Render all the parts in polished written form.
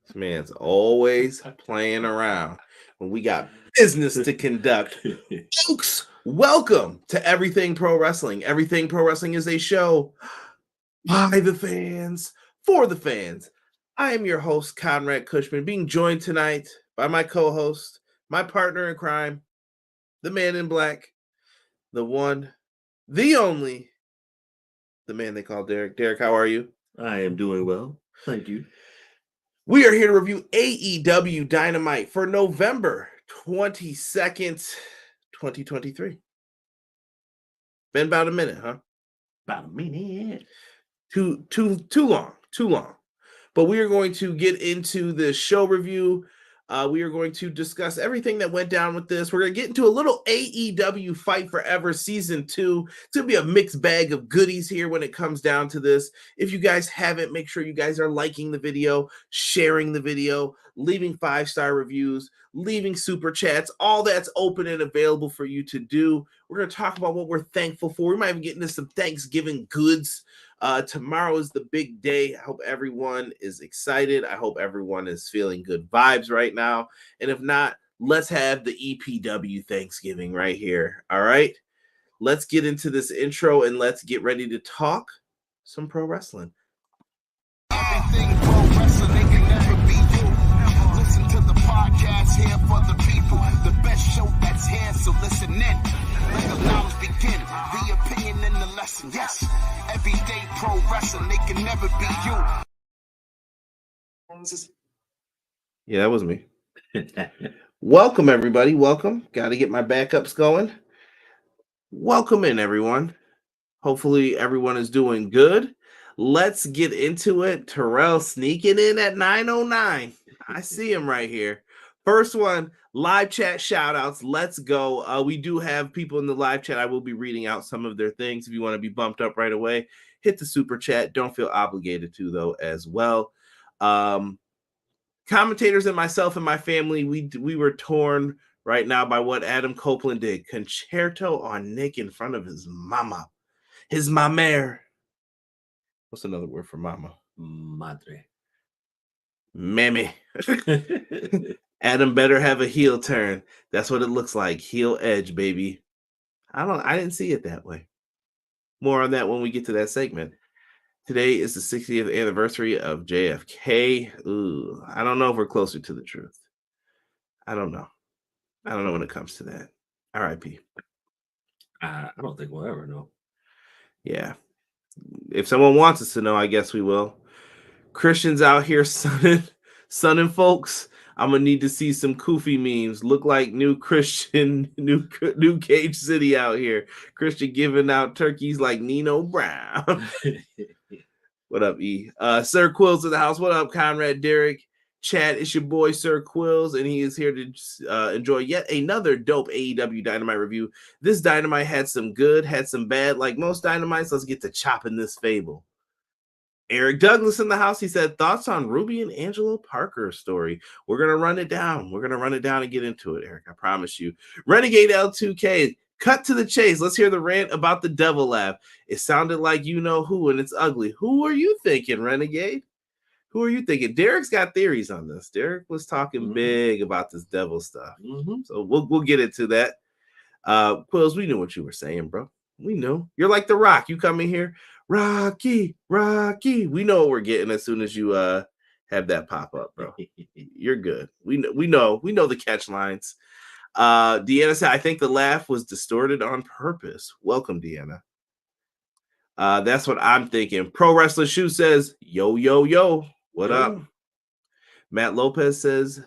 This man's always playing around when we got business to conduct. Folks, welcome to Everything Pro Wrestling. Everything Pro Wrestling is a show by the fans, for the fans. I am your host, Conrad Cushman, being joined tonight by my co-host, my partner in crime, the man in black, the one, the only, the man they call Derek. Derek, how are you? I am doing well. Thank you. We are here to review AEW Dynamite for November 22nd, 2023. Been about a minute, huh? About a minute. Too long. But we are going to get into the show review. We are going to discuss everything that went down with this. We're going to get into a little AEW Fight Forever Season 2. It's going to be a mixed bag of goodies here when it comes down to this. If you guys haven't, make sure you guys are liking the video, sharing the video, leaving 5-star reviews, leaving super chats. All that's open and available for you to do. We're going to talk about what we're thankful for. We might even get into some Thanksgiving goods. Tomorrow is the big day. I hope everyone is excited. I hope everyone is feeling good vibes right now. And if not, let's have the EPW Thanksgiving right here. All right. Let's get into this intro and let's get ready to talk some pro wrestling. Everything pro wrestling, they can never be you. Listen to the podcast here for the people. The best show that's here, so listen in. Let the knowledge begin. The opinion and the lesson. Yes, everyday pro wrestling, they can never be you. Yeah, that was me. Welcome, everybody. Welcome. Got to get my backups going. Welcome in, everyone. Hopefully, everyone is doing good. Let's get into it. Terrell sneaking in at 9:09. I see him right here. First one, live chat shout outs. Let's go. We do have people in the live chat. I will be reading out some of their things. If you want to be bumped up right away, hit the super chat. Don't feel obligated to, though, as well. Commentators and myself and my family, we were torn right now by what Adam Copeland did. Concerto on Nick in front of his mama. His mamere. What's another word for mama? Madre. Mammy. Adam better have a heel turn. That's what it looks like. Heel edge, baby. I didn't see it that way. More on that when we get to that segment. Today is the 60th anniversary of JFK. Ooh, I don't know if we're closer to the truth. I don't know. I don't know when it comes to that. R.I.P. I don't think we'll ever know. Yeah. If someone wants us to know, I guess we will. Christians out here sunning folks. I'm gonna need to see some Kofi memes. Look like new Christian, new Cage City out here. Christian giving out turkeys like Nino Brown. What up, E? Sir Quills in the house. What up, Conrad, Derek, Chad? It's your boy Sir Quills, and he is here to enjoy yet another dope AEW Dynamite review. This Dynamite had some good, had some bad. Like most Dynamites, let's get to chopping this fable. Eric Douglas in the house. He said, thoughts on Ruby and Angelo Parker's story. We're going to run it down. We're going to run it down and get into it, Eric. I promise you. Renegade L2K, cut to the chase. Let's hear the rant about the Devil Lab. It sounded like you know who, and it's ugly. Who are you thinking, Renegade? Who are you thinking? Derek's got theories on this. Derek was talking big about this devil stuff. So we'll get into that. Quills, we knew what you were saying, bro. We knew. You're like The Rock. You come in here, Rocky. We know what we're getting as soon as you have that pop up, bro. You're good. We know the catch lines. Deanna said, I think the laugh was distorted on purpose. Welcome, Deanna. That's what I'm thinking. Pro Wrestler Shoe says, yo. What up? Matt Lopez says,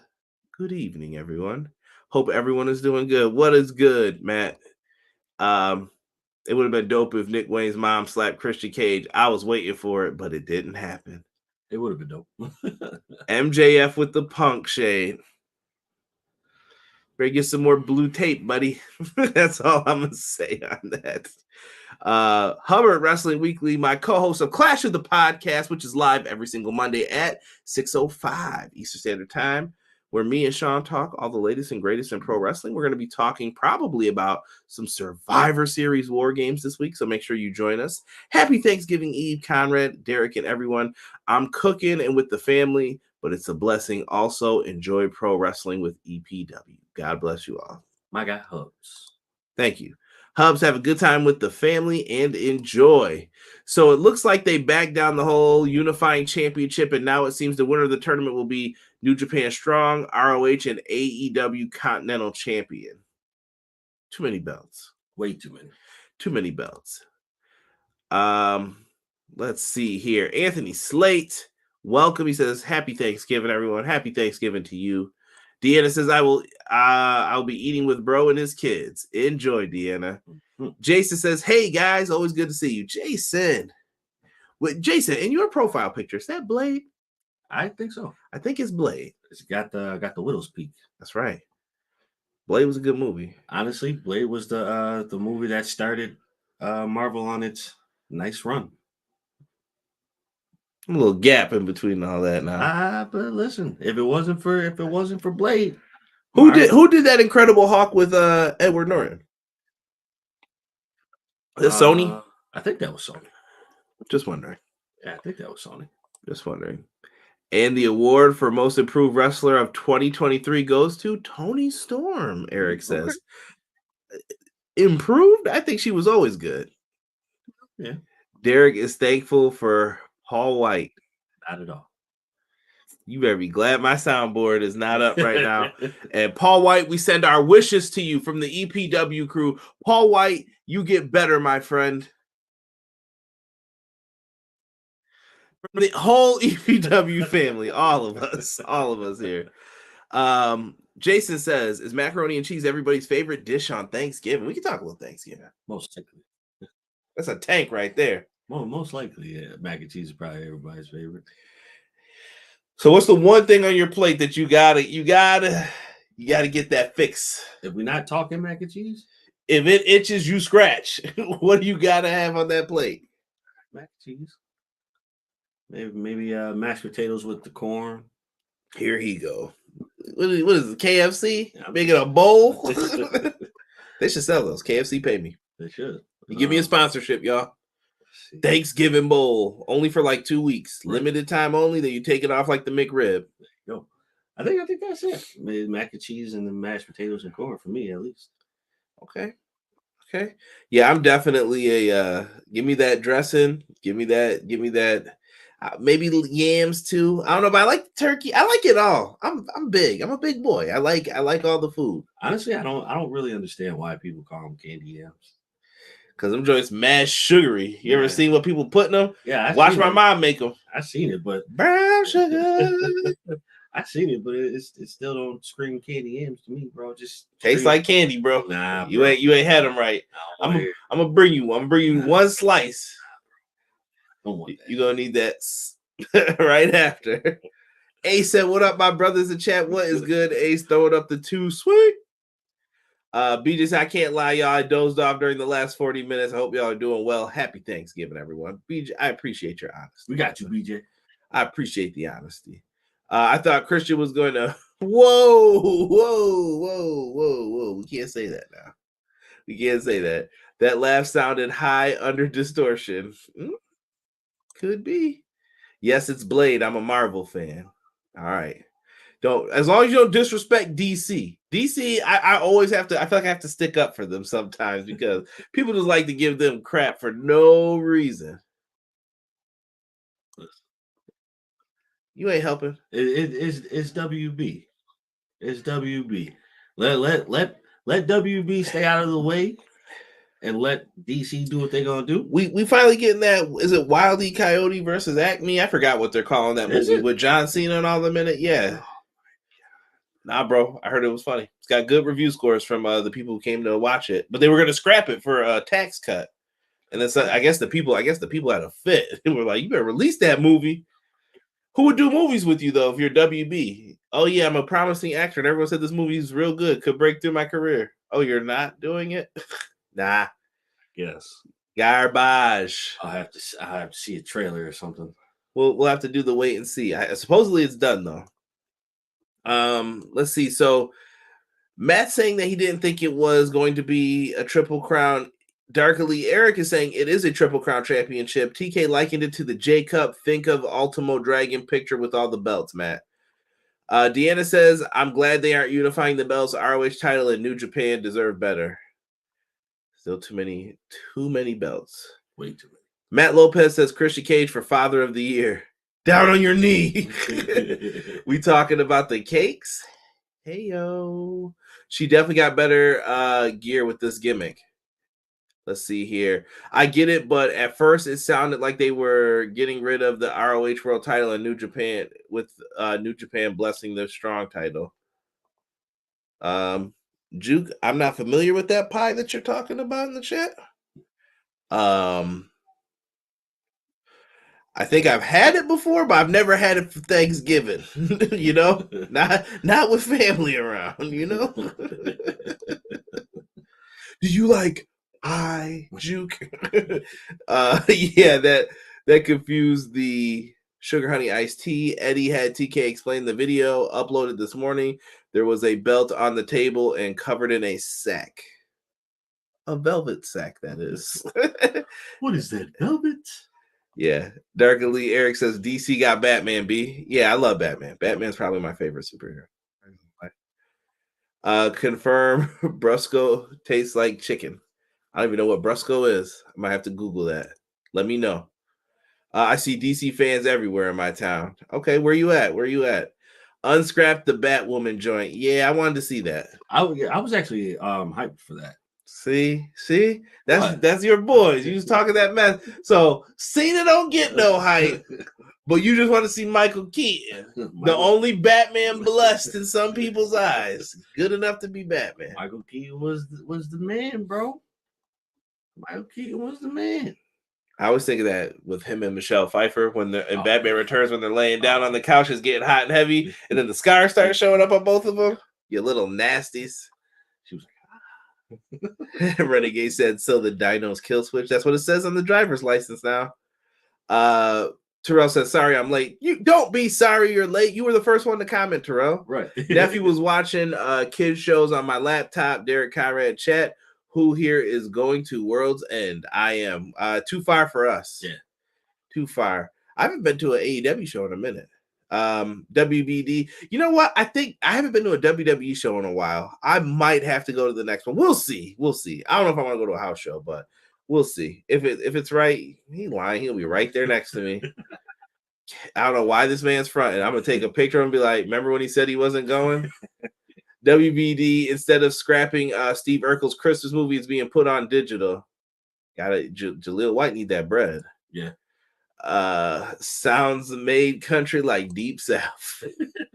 good evening, everyone. Hope everyone is doing good. What is good, Matt? It would have been dope if Nick Wayne's mom slapped Christian Cage. I was waiting for it, but it didn't happen. It would have been dope. MJF with the punk shade. Better get some more blue tape, buddy. That's all I'm going to say on that. Hubbard Wrestling Weekly, my co-host of Clash of the Podcast, which is live every single Monday at 6:05 Eastern Standard Time, where me and Sean talk all the latest and greatest in pro wrestling. We're going to be talking probably about some Survivor Series war games this week, so make sure you join us. Happy Thanksgiving Eve, Conrad, Derek, and everyone. I'm cooking and with the family, but it's a blessing. Also, enjoy pro wrestling with EPW. God bless you all. My guy Hubs. Thank you. Hubs, have a good time with the family and enjoy. So it looks like they backed down the whole unifying championship, and now it seems the winner of the tournament will be New Japan Strong, ROH, and AEW Continental Champion. Too many belts. Way too many. Too many belts. Let's see here. Anthony Slate, welcome. He says, "Happy Thanksgiving, everyone. Happy Thanksgiving to you." Deanna says, I'll be eating with bro and his kids. Enjoy, Deanna. Mm-hmm. Jason says, "Hey guys, always good to see you." Jason, in your profile picture, is that Blade? I think so. I think it's Blade. It's got the Widow's Peak. That's right. Blade was a good movie. Honestly, Blade was the movie that started Marvel on its nice run. A little gap in between all that now. But listen, if it wasn't for Blade, who did that Incredible Hulk with Edward Norton? Sony? I think that was Sony. Just wondering. Yeah, I think that was Sony. Just wondering. And the award for Most Improved Wrestler of 2023 goes to Toni Storm, Eric says. Okay. Improved? I think she was always good. Yeah. Derek is thankful for Paul White. Not at all. You better be glad my soundboard is not up right now. And Paul White, we send our wishes to you from the EPW crew. Paul White, you get better, my friend. From the whole EPW family, all of us here. Jason says, "Is macaroni and cheese everybody's favorite dish on Thanksgiving?" We can talk about Thanksgiving. Most likely. That's a tank right there. Well, most likely, yeah. Mac and cheese is probably everybody's favorite. So what's the one thing on your plate that you gotta get that fix? If we're not talking mac and cheese, if it itches, you scratch. What do you gotta have on that plate? Mac and cheese. Maybe mashed potatoes with the corn. Here he go. What is it? KFC? Making a bowl? They should sell those. KFC pay me. They should. You give me a sponsorship, y'all. Thanksgiving bowl only for like 2 weeks, right. Limited time only. Then you take it off like the McRib. Yo, I think that's it. Maybe mac and cheese and the mashed potatoes and corn for me at least. Okay. Yeah, I'm definitely a give me that dressing. Give me that. Maybe yams too. I don't know, but I like turkey. I like it all. I'm big. I'm a big boy. I like all the food. Honestly, I don't really understand why people call them candy yams. Because them joints mad sugary. You ever seen what people put in them? Yeah. Watch my mom make them. I seen it, but brown sugar. I seen it, but it still don't scream candy yams to me, bro. Just tastes like candy, bro. Nah, you ain't had them right. No, I'm gonna bring you one slice. You're gonna need that right after. Ace said, "What up, my brothers in chat? What is good?" Ace throwing up the 2 sweet. BJ said, "I can't lie, y'all. I dozed off during the last 40 minutes. I hope y'all are doing well. Happy Thanksgiving, everyone." BJ, I appreciate your honesty. We got you, BJ. I appreciate the honesty. I thought Christian was going to. Whoa. We can't say that now. We can't say that. That laugh sounded high under distortion. Could be. Yes, it's Blade. I'm a Marvel fan. All right. Don't, as long as you don't disrespect DC. DC, I always have to, I feel like I have to stick up for them sometimes because people just like to give them crap for no reason. You ain't helping. It's WB. It's WB. Let WB stay out of the way and let DC do what they're gonna do. We finally getting that. Is it Wile E. Coyote versus Acme? I forgot what they're calling that movie with John Cena and all them in it. Yeah. Nah, bro. I heard it was funny. It's got good review scores from the people who came to watch it, but they were gonna scrap it for a tax cut. And then I guess the people had a fit. They were like, "You better release that movie." Who would do movies with you though if you're WB? Oh yeah, I'm a promising actor, and everyone said this movie is real good, could break through my career. Oh, you're not doing it? Nah. Yes. Garbage. I have to see a trailer or something. We'll have to do the wait and see. Supposedly it's done though. Let's see. So Matt saying that he didn't think it was going to be a Triple Crown. Darkly Eric is saying it is a Triple Crown championship. TK likened it to the J Cup. Think of Ultimo Dragon picture with all the belts, Matt. Deanna says, I'm glad they aren't unifying the belts. ROH title and New Japan deserve better. Still too many belts. Way too many. Matt Lopez says Christian Cage for Father of the Year. Down on your knee. We talking about the cakes? Hey, yo. She definitely got better gear with this gimmick. Let's see here. I get it, but at first it sounded like they were getting rid of the ROH World title in New Japan with New Japan blessing the strong title. Juke, I'm not familiar with that pie that you're talking about in the chat. I think I've had it before, but I've never had it for Thanksgiving. You know, not with family around. You know. Do you like pie, Juke? Yeah, that confused the sugar honey iced tea. Eddie had TK explain the video uploaded this morning. There was a belt on the table and covered in a sack. A velvet sack, that is. What is that, velvet? Yeah. Darkly Eric says DC got Batman, B. Yeah, I love Batman. Batman's probably my favorite superhero. Confirm Brusco tastes like chicken. I don't even know what Brusco is. I might have to Google that. Let me know. I see DC fans everywhere in my town. Okay, where you at? Unscrap the Batwoman joint. Yeah, I wanted to see that. I was actually hyped for that. See, that's your boys. You was talking that mess. So Cena don't get no hype, but you just want to see Michael Keaton, the only Batman blessed in some people's eyes, good enough to be Batman. Michael Keaton was the man, bro. Michael Keaton was the man. I always think of that with him and Michelle Pfeiffer when they're in Batman Returns, when they're laying down on the couch, it's getting hot and heavy, and then the scars start showing up on both of them. You little nasties. She was like, Renegade said, so the Dino's kill switch. That's what it says on the driver's license now. Terrell says, sorry, I'm late. You don't be sorry you're late. You were the first one to comment, Terrell. Right. Nephew was watching kids shows on my laptop. Derek Conrad chat. Who here is going to World's End? I am. Too far for us. Yeah. Too far. I haven't been to an AEW show in a minute. WBD. You know what? I think I haven't been to a WWE show in a while. I might have to go to the next one. We'll see. I don't know if I want to go to a house show, but we'll see. If it's right, he's lying. He'll be right there next to me. I don't know why this man's fronting. I'm gonna take a picture and be like, remember when he said he wasn't going? WBD, instead of scrapping Steve Urkel's Christmas movie, is being put on digital. Jaleel White need that bread. Yeah. Sounds made country like Deep South.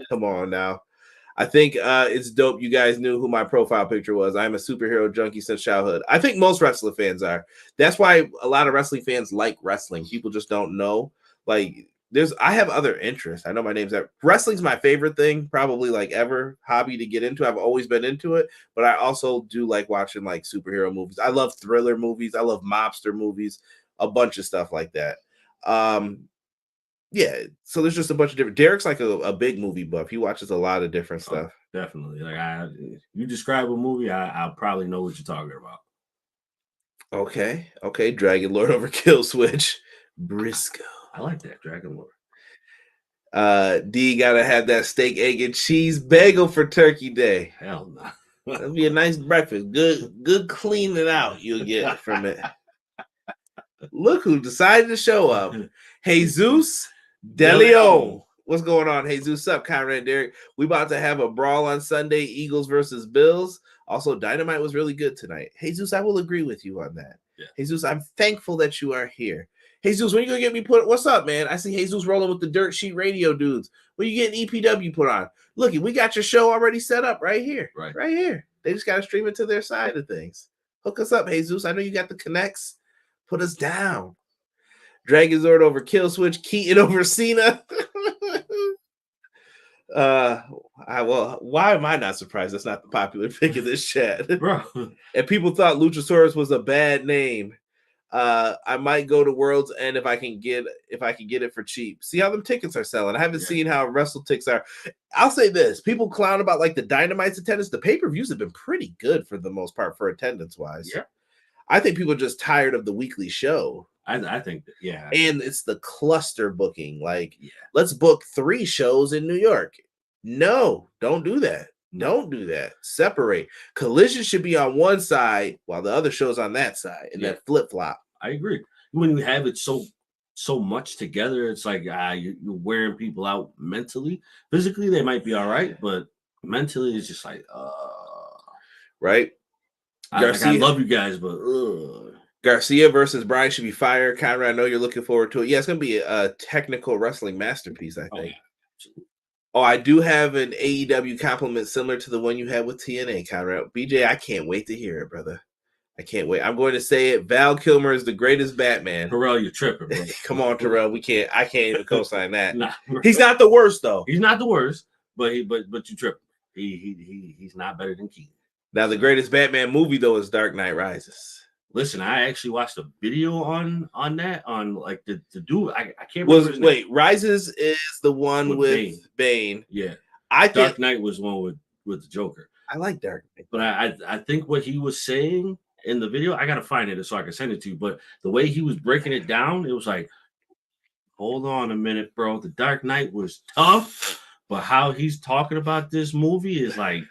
Come on now. I think it's dope you guys knew who my profile picture was. I'm a superhero junkie since childhood. I think most wrestling fans are. That's why a lot of wrestling fans like wrestling. People just don't know. Like, I have other interests. I know my name's wrestling's my favorite thing, probably like ever hobby to get into. I've always been into it, but I also do like watching like superhero movies. I love thriller movies. I love mobster movies, a bunch of stuff like that. Yeah, so there's just a bunch of different. Derek's like a big movie buff. He watches a lot of different stuff. Definitely. Like you describe a movie, I'll probably know what you're talking about. Okay. Dragon Lord over Kill Switch. Briscoe. I like that, Dragon Lord. D gotta have that steak, egg, and cheese bagel for Turkey Day. Hell no. That'll be a nice breakfast. Good cleaning out you'll get from it. Look who decided to show up. Jesus DeLeon. What's going on? Jesus up, Conrad and Derek. We about to have a brawl on Sunday, Eagles versus Bills. Also, Dynamite was really good tonight. Jesus, I will agree with you on that. Yeah. Jesus, I'm thankful that you are here. Jesus, when you gonna get me put? What's up, man? I see Jesus rolling with the Dirt Sheet Radio dudes. When you getting EPW put on? Look, we got your show already set up right here. Right here. They just gotta stream it to their side of things. Hook us up, Jesus. I know you got the connects. Put us down. Dragon Zord over Kill Switch. Keaton over Cena. Why am I not surprised? That's not the popular pick of this chat, bro. And people thought Luchasaurus was a bad name. I might go to World's End if I can get it for cheap. See how them tickets are selling. I haven't seen how WrestleTix are. I'll say this: people clown about like the Dynamite's attendance. The pay-per-views have been pretty good for the most part for attendance wise. Yeah, I think people are just tired of the weekly show. I think and it's the cluster booking. Like, let's book 3 shows in New York. No, don't do that. Don't do that. Separate. Collision should be on one side while the other show's on that side, and then flip flop. I agree. When you have it so much together, it's like you're wearing people out mentally. Physically, they might be all right, but mentally, it's just like right. I love you guys, but Garcia versus Bryan should be fire. Conrad, I know you're looking forward to it. Yeah, it's gonna be a technical wrestling masterpiece, I think. Oh, I do have an AEW compliment similar to the one you had with TNA, Conrad. BJ, I can't wait to hear it, brother. I can't wait. I'm going to say it. Val Kilmer is the greatest Batman. Terrell, you're tripping, bro. Come on, Terrell. I can't even co-sign that. Nah, he's not the worst, though. He's not the worst, but you tripping. He's not better than Keaton. Now, the greatest Batman movie, though, is Dark Knight Rises. Listen, I actually watched a video on that, on like the dude. I can't remember his name. Wait, Rises is the one with Bane. Yeah. I think Dark Knight was one with the Joker. I like Dark Knight. But I think what he was saying in the video, I gotta find it so I can send it to you. But the way he was breaking it down, it was like, hold on a minute, bro. The Dark Knight was tough, but how he's talking about this movie is like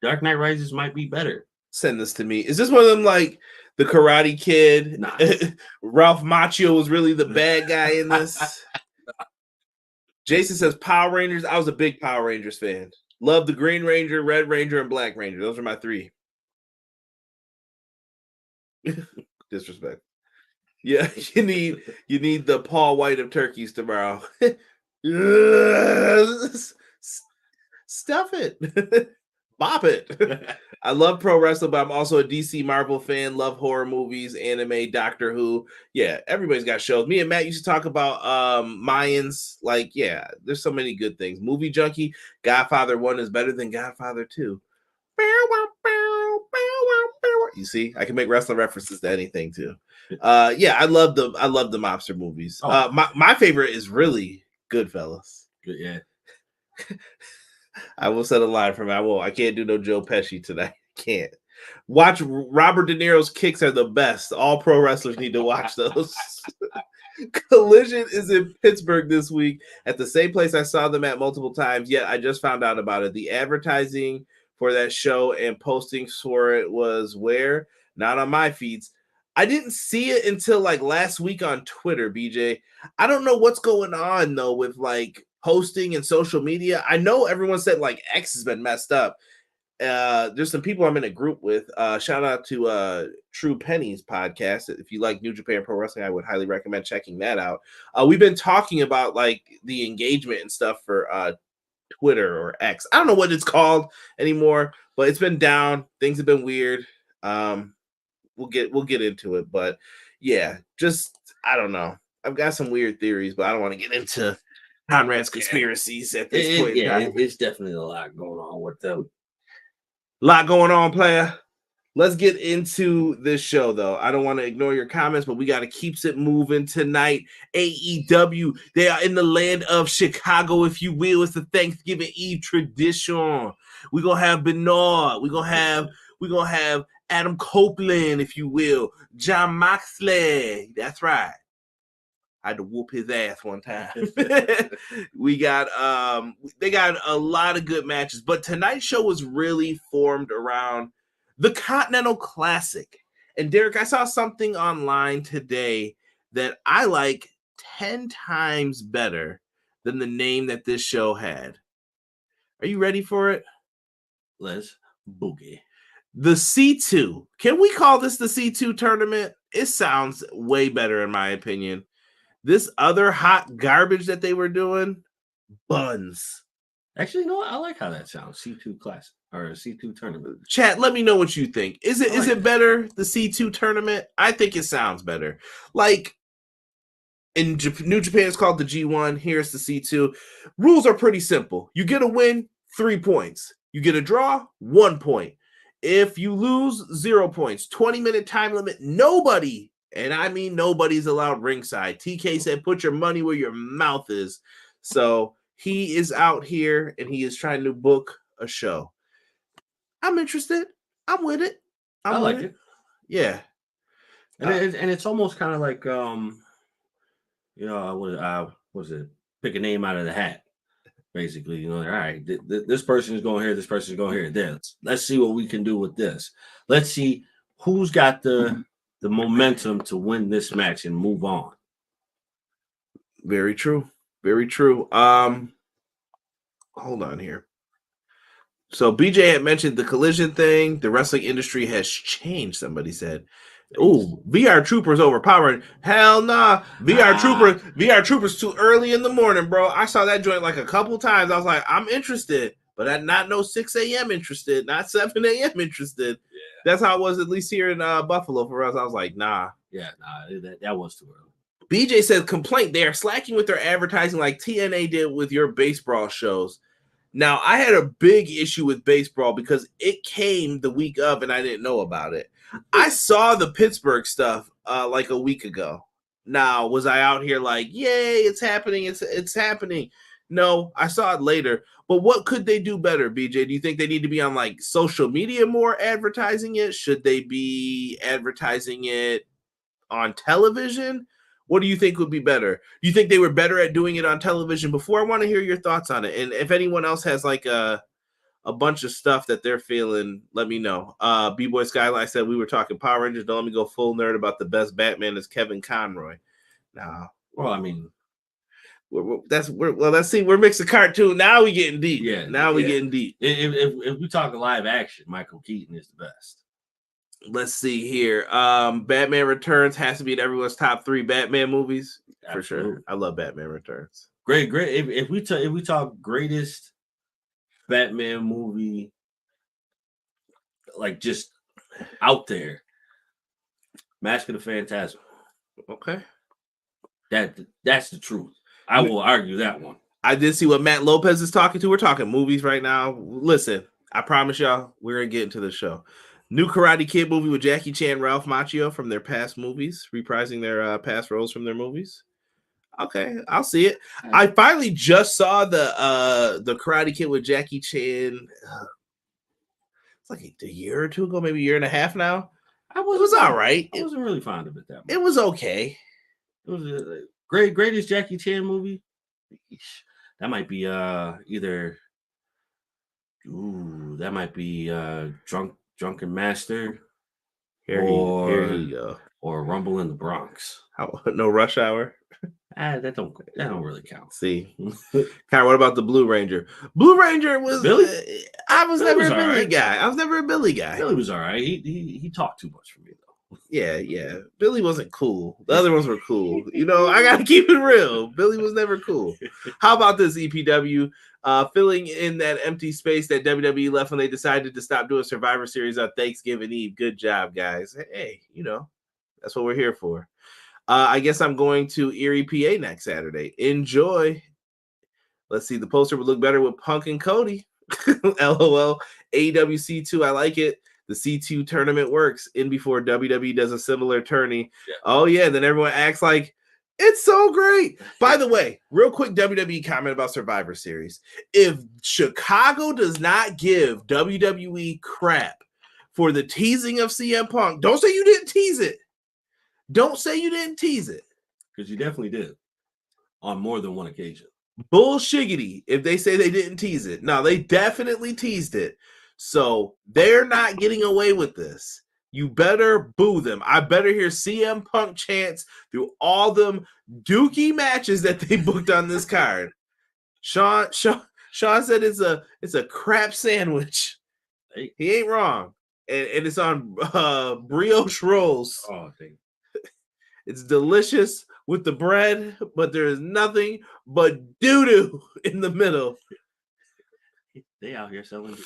Dark Knight Rises might be better. Send this to me. Is this one of them like the Karate Kid? Nah. Ralph Macchio was really the bad guy in this. Jason says Power Rangers. I was a big Power Rangers fan. Love the Green Ranger, Red Ranger, and Black Ranger. Those are my three. Disrespect. Yeah, you need the Paul White of turkeys tomorrow. Stuff it. Bop it. I love pro wrestling, but I'm also a DC Marvel fan. Love horror movies, anime, Doctor Who. Yeah, everybody's got shows. Me and Matt used to talk about Mayans. Like, yeah, there's so many good things. Movie Junkie, Godfather 1 is better than Godfather 2. You see, I can make wrestling references to anything too. Yeah, I love the mobster movies. My favorite is really Goodfellas. Good, yeah. I will set a line for me. I can't do no Joe Pesci tonight. Can't. Watch Robert De Niro's kicks are the best. All pro wrestlers need to watch those. Collision is in Pittsburgh this week at the same place I saw them at multiple times. Yet I just found out about it. The advertising for that show and postings for it was where? Not on my feeds. I didn't see it until like last week on Twitter, BJ. I don't know what's going on though with like posting and social media. I know everyone said like X has been messed up. There's some people I'm in a group with. Shout out to True Penny's podcast. If you like New Japan Pro Wrestling, I would highly recommend checking that out. We've been talking about like the engagement and stuff for Twitter or X. I don't know what it's called anymore, but it's been down. Things have been weird. We'll get into it, but yeah, just I don't know. I've got some weird theories, but I don't want to get into Conrad's conspiracies at this point. Yeah, it's definitely a lot going on with them. Lot going on, player. Let's get into this show, though. I don't want to ignore your comments, but we got to keep it moving tonight. AEW, they are in the land of Chicago, if you will. It's the Thanksgiving Eve tradition. We're gonna have Bernard. We're gonna have Adam Copeland, if you will. John Moxley. That's right. I had to whoop his ass one time. We got they got a lot of good matches, but tonight's show was really formed around the Continental Classic. And Derek, I saw something online today that I like 10 times better than the name that this show had. Are you ready for it? Let's boogie. The C2. Can we call this the C2 tournament? It sounds way better in my opinion. This other hot garbage that they were doing, buns. Actually, you know what? I like how that sounds. C2 Classic or C2 tournament. Chat, let me know what you think. Is it better, the C2 tournament? I think it sounds better. Like in New Japan, it's called the G1. Here's the C2. Rules are pretty simple. You get a win, 3 points. You get a draw, 1 point. If you lose, 0 points. 20-minute time limit. Nobody, and I mean nobody's allowed ringside. TK said, put your money where your mouth is. So he is out here and he is trying to book a show. I'm interested. I'm with it. I like it. Yeah. And it's almost kind of like, what was it? Pick a name out of the hat. Basically, you know, all right, this person is going here, this person is going here. Then let's see what we can do with this. Let's see who's got the momentum to win this match and move on. Very true. Very true. Hold on here. So BJ had mentioned the collision thing. The wrestling industry has changed, somebody said. Ooh, VR Troopers overpowering. Hell nah. VR Troopers too early in the morning, bro. I saw that joint like a couple times. I was like, I'm interested, but I'm not no 6 a.m. interested, not 7 a.m. interested. Yeah. That's how it was, at least here in Buffalo for us. I was like, nah. Yeah, nah, that was too early. BJ said, complaint, they are slacking with their advertising like TNA did with your baseball shows. Now, I had a big issue with baseball because it came the week of and I didn't know about it. I saw the Pittsburgh stuff like a week ago. Now, was I out here like, yay, it's happening, it's happening? No, I saw it later. But what could they do better, BJ? Do you think they need to be on like social media more advertising it? Should they be advertising it on television? What do you think would be better? Do you think they were better at doing it on television before? I want to hear your thoughts on it. And if anyone else has like a bunch of stuff that they're feeling, let me know. B-Boy Skyline said we were talking Power Rangers. Don't let me go full nerd about the best Batman is Kevin Conroy. Now, well, I mean, let's see. We're mixing cartoon. Now we getting deep. Yeah. Now we getting deep. If we talk live action, Michael Keaton is the best. Let's see here. Batman Returns has to be in everyone's top 3 Batman movies. Absolutely. For sure. I love Batman Returns. Great. If we talk greatest Batman movie, like just out there, Mask of the Phantasm. Okay. That's the truth. I will argue that one. I did see what Matt Lopez is talking to. We're talking movies right now. Listen, I promise y'all, we're going to get into the show. New Karate Kid movie with Jackie Chan, Ralph Macchio from their past movies, reprising their past roles from their movies. Okay, I'll see it. I finally just saw the Karate Kid with Jackie Chan. It's like a year or two ago, maybe a year and a half now. It was all right. I wasn't really fond of it that much. It was okay. It was a greatest Jackie Chan movie. That might be either. Ooh, that might be Drunken Master, here you go, or Rumble in the Bronx. No Rush Hour. That don't really count. See, kind of. What about the Blue Ranger? Blue Ranger was Billy. I was never a Billy guy. I was never a Billy guy. Billy was all right. He talked too much for me though. Yeah. Billy wasn't cool. The other ones were cool. You know, I gotta keep it real. Billy was never cool. How about this EPW? Filling in that empty space that WWE left when they decided to stop doing Survivor Series on Thanksgiving Eve. Good job, guys. Hey, you know, that's what we're here for. I guess I'm going to Erie, PA next Saturday. Enjoy. Let's see. The poster would look better with Punk and Cody. LOL. AEW C2. I like it. The C2 tournament works in before WWE does a similar tourney. Yeah. Oh, yeah. Then everyone acts like it's so great. By the way, real quick WWE comment about Survivor Series. If Chicago does not give WWE crap for the teasing of CM Punk, don't say you didn't tease it. Don't say you didn't tease it. Because you definitely did. On more than one occasion. Bullshiggity if they say they didn't tease it. No, they definitely teased it. So they're not getting away with this. You better boo them. I better hear CM Punk chants through all them dookie matches that they booked on this card. Sean said it's a crap sandwich. He ain't wrong. And it's on brioche rolls. Oh, dang. It's delicious with the bread, but there is nothing but doo-doo in the middle. They out here selling.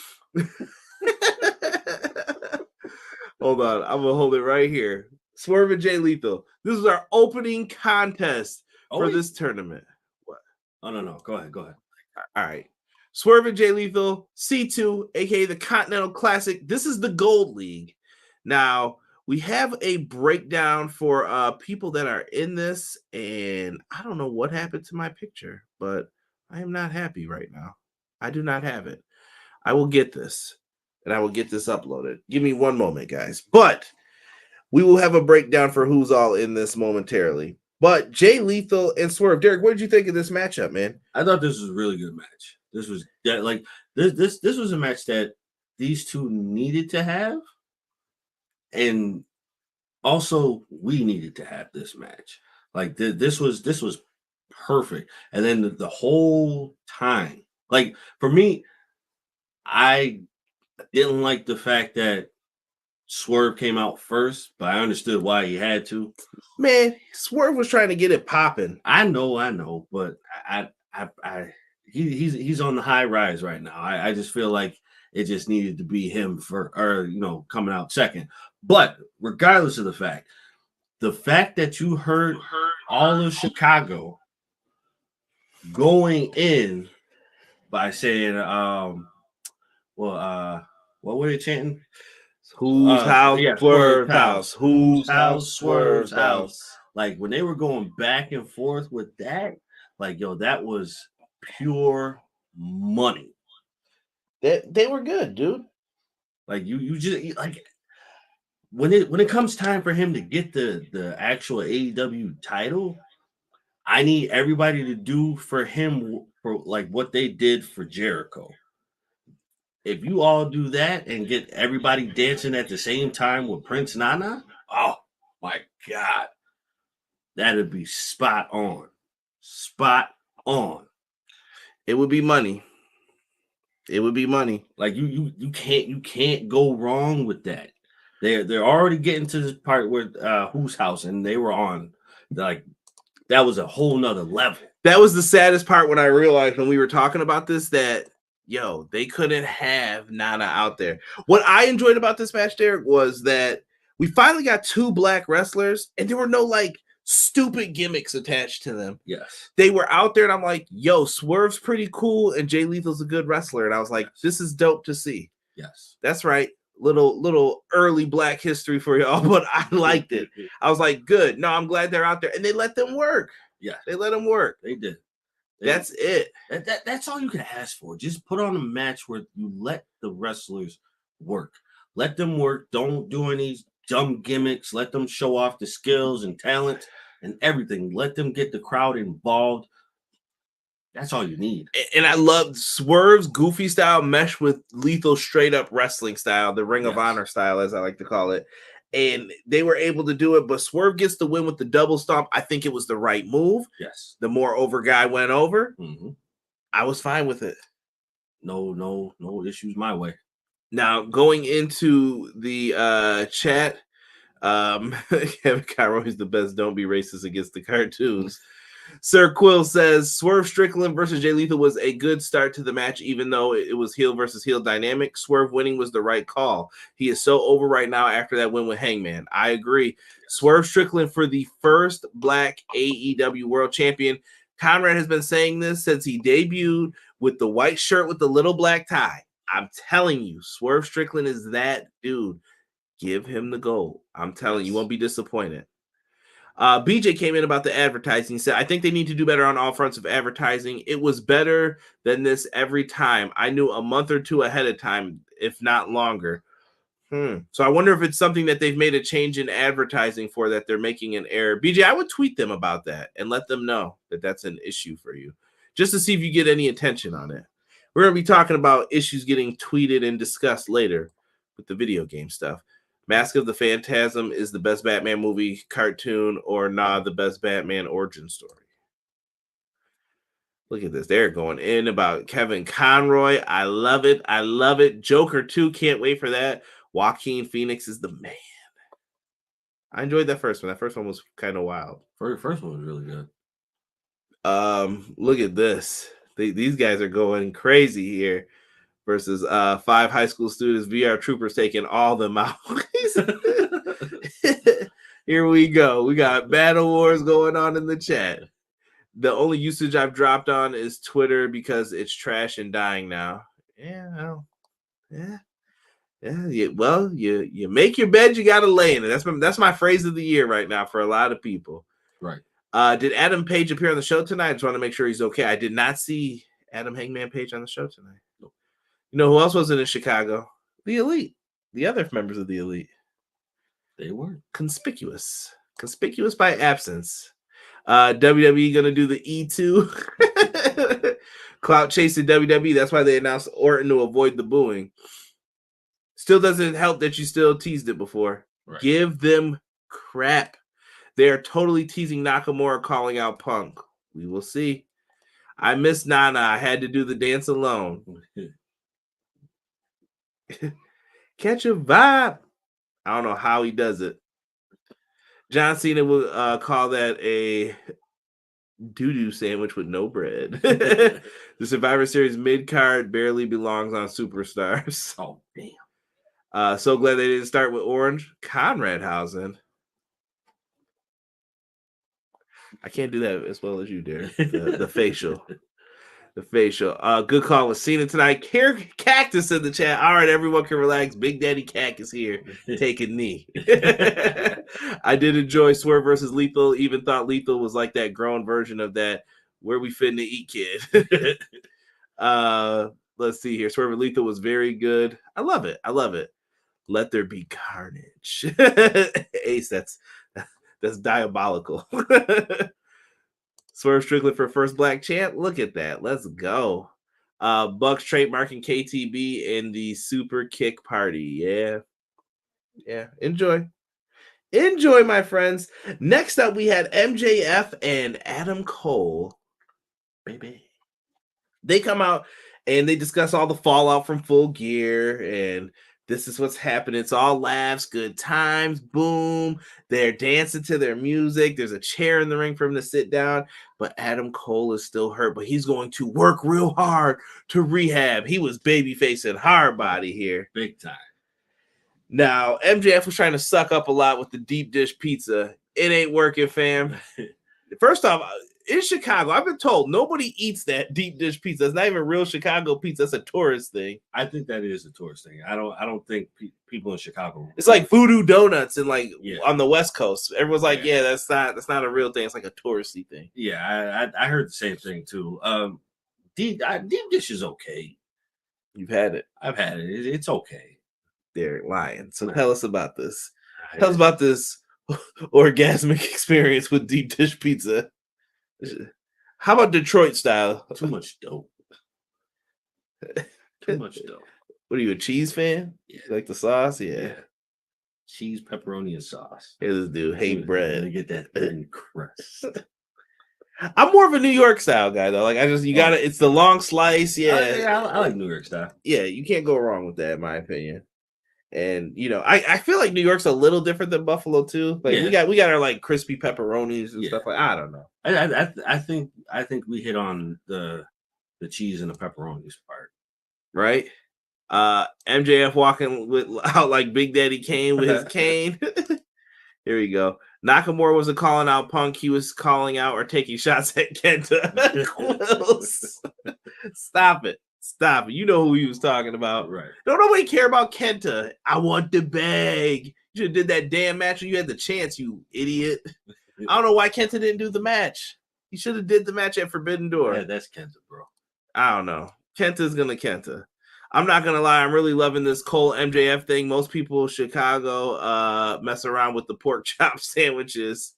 Hold on. I'm going to hold it right here. Swerve and Jay Lethal. This is our opening contest for this tournament. What? Oh, no. Go ahead. All right. Swerve and Jay Lethal, C2, a.k.a. the Continental Classic. This is the Gold League. Now, we have a breakdown for people that are in this, and I don't know what happened to my picture, but I am not happy right now. I do not have it. I will get this. And I will get this uploaded. Give me one moment, guys. But we will have a breakdown for who's all in this momentarily. But Jay Lethal and Swerve. Derek, what did you think of this matchup, man? I thought this was a really good match. This was that like this was a match that these two needed to have, and also we needed to have this match. Like this was perfect. And then the whole time, like for me, I didn't like the fact that Swerve came out first, but I understood why he had to. Man, Swerve was trying to get it popping. I know, but he's on the high rise right now. I just feel like it just needed to be him coming out second. But regardless of the fact that you heard all of Chicago going in by saying, what were they chanting? Whose house? Yeah, Swerve's house. Whose house? Swerve's house. Like when they were going back and forth with that, like that was pure money. They were good, dude. Like you just like when it comes time for him to get the actual AEW title, I need everybody to do for him for like what they did for Jericho. If you all do that and get everybody dancing at the same time with Prince Nana, oh my God, that'd be spot on. Spot on. It would be money. It would be money. Like you can't go wrong with that. They're already getting to this part where whose house, and they were on like that was a whole nother level. That was the saddest part when I realized when we were talking about this that they couldn't have Nana out there. What I enjoyed about this match, Derek, was that we finally got two black wrestlers, and there were no like stupid gimmicks attached to them. Yes, they were out there, and I'm like, Swerve's pretty cool, and Jay Lethal's a good wrestler, and I was like, this is dope to see. Yes, that's right. Little early Black history for y'all, but I liked it. I was like, good. No, I'm glad they're out there, and they let them work. Yeah, they let them work. They did. That's it. That's all you can ask for. Just put on a match where you let the wrestlers work. Let them work. Don't do any dumb gimmicks. Let them show off the skills and talent and everything. Let them get the crowd involved. That's all you need. And I love Swerve's goofy style mesh with Lethal's straight up wrestling style, the Ring of Honor style, as I like to call it. And they were able to do it, but Swerve gets the win with the double stomp. I think it was the right move. Yes. The more over guy went over. Mm-hmm. I was fine with it. No issues my way. Now, going into the chat, Kevin Cairo is the best. Don't be racist against the cartoons. Sir Quill says Swerve Strickland versus Jay Lethal was a good start to the match, even though it was heel versus heel dynamic. Swerve winning was the right call. He is so over right now after that win with Hangman. I agree. Swerve Strickland for the first Black AEW World Champion. Conrad has been saying this since he debuted with the white shirt with the little black tie. I'm telling you, Swerve Strickland is that dude. Give him the gold. I'm telling you, you won't be disappointed. BJ came in about the advertising. He said, I think they need to do better on all fronts of advertising. It was better than this every time. I knew a month or two ahead of time, if not longer. So I wonder if it's something that they've made a change in advertising for that they're making an error. BJ, I would tweet them about that and let them know that that's an issue for you, just to see if you get any attention on it. We're going to be talking about issues getting tweeted and discussed later with the video game stuff. Mask of the Phantasm is the best Batman movie, cartoon, or the best Batman origin story. Look at this. They're going in about Kevin Conroy. I love it. I love it. Joker 2. Can't wait for that. Joaquin Phoenix is the man. I enjoyed that first one. That first one was kind of wild. First one was really good. Look at this. These guys are going crazy here. Versus 5 high school students, VR troopers taking all them out. Here we go. We got battle wars going on in the chat. The only usage I've dropped on is Twitter because it's trash and dying now. Yeah. Well, you make your bed, you gotta lay in it. That's my phrase of the year right now for a lot of people. Right. Did Adam Page appear on the show tonight? I just want to make sure he's okay. I did not see Adam Hangman Page on the show tonight. Nope. You know who else wasn't in Chicago? The Elite. The other members of the Elite. They weren't. Conspicuous by absence. WWE going to do the E2. Clout chasing WWE. That's why they announced Orton to avoid the booing. Still doesn't help that you still teased it before. Right. Give them crap. They are totally teasing Nakamura calling out Punk. We will see. I miss Nana. I had to do the dance alone. Catch a vibe. I don't know how he does it. John Cena will call that a doo-doo sandwich with no bread. The Survivor Series mid-card barely belongs on Superstars. Oh, damn. So glad they didn't start with Orange. Conradhausen. I can't do that as well as you, Derek. The facial. The facial. Good call with Cena tonight. Cactus in the chat. All right, everyone can relax. Big Daddy Cactus here. Take a knee. I did enjoy Swerve versus Lethal. Even thought Lethal was like that grown version of that Where We Fitting to Eat kid. Let's see here. Swerve and Lethal was very good. I love it. I love it. Let there be carnage. Ace, that's diabolical. Swerve Strickland for first black champ. Look at that. Let's go. Bucks trademarking KTB in the super kick party. Yeah. Enjoy, my friends. Next up, we had MJF and Adam Cole. Baby. They come out and they discuss all the fallout from Full Gear, and this is what's happening. It's all laughs, good times, boom. They're dancing to their music. There's a chair in the ring for him to sit down, but Adam Cole is still hurt, but he's going to work real hard to rehab. He was babyfacing hard body here. Big time. Now, MJF was trying to suck up a lot with the deep dish pizza. It ain't working, fam. First off, in Chicago, I've been told nobody eats that deep dish pizza. It's not even real Chicago pizza. It's a tourist thing. I think that is a tourist thing. I don't think people in Chicago. It's like Voodoo Donuts and on the West Coast. Everyone's like, yeah, that's not a real thing. It's like a touristy thing. Yeah, I heard the same thing too. Deep dish is okay. You've had it. I've had it. It's okay. Derek lying. So tell us about this. Tell us about this orgasmic experience with deep dish pizza. How about Detroit style? Too much dough. Too much dough. What are you, a cheese fan? Yeah. You like the sauce? Yeah. Cheese, pepperoni, and sauce. Here's this dude. Hate bread. To get that thin crust. I'm more of a New York style guy though. Like you gotta. It's the long slice. Yeah. I like New York style. Yeah, you can't go wrong with that, in my opinion. And I feel like New York's a little different than Buffalo too. Like we got our like crispy pepperonis and stuff like. I don't know. I think we hit on the cheese and the pepperonis part. Right. MJF walking out like Big Daddy Kane with his cane. Here we go. Nakamura wasn't calling out Punk. He was calling out or taking shots at Kenta. Stop it. You know who he was talking about. Right. Don't nobody care about Kenta. I want the bag. You should have did that damn match when you had the chance, you idiot. I don't know why Kenta didn't do the match. He should have did the match at Forbidden Door. Yeah, that's Kenta, bro. I don't know. Kenta's gonna Kenta. I'm not gonna lie, I'm really loving this Cole MJF thing. Most people in Chicago mess around with the pork chop sandwiches.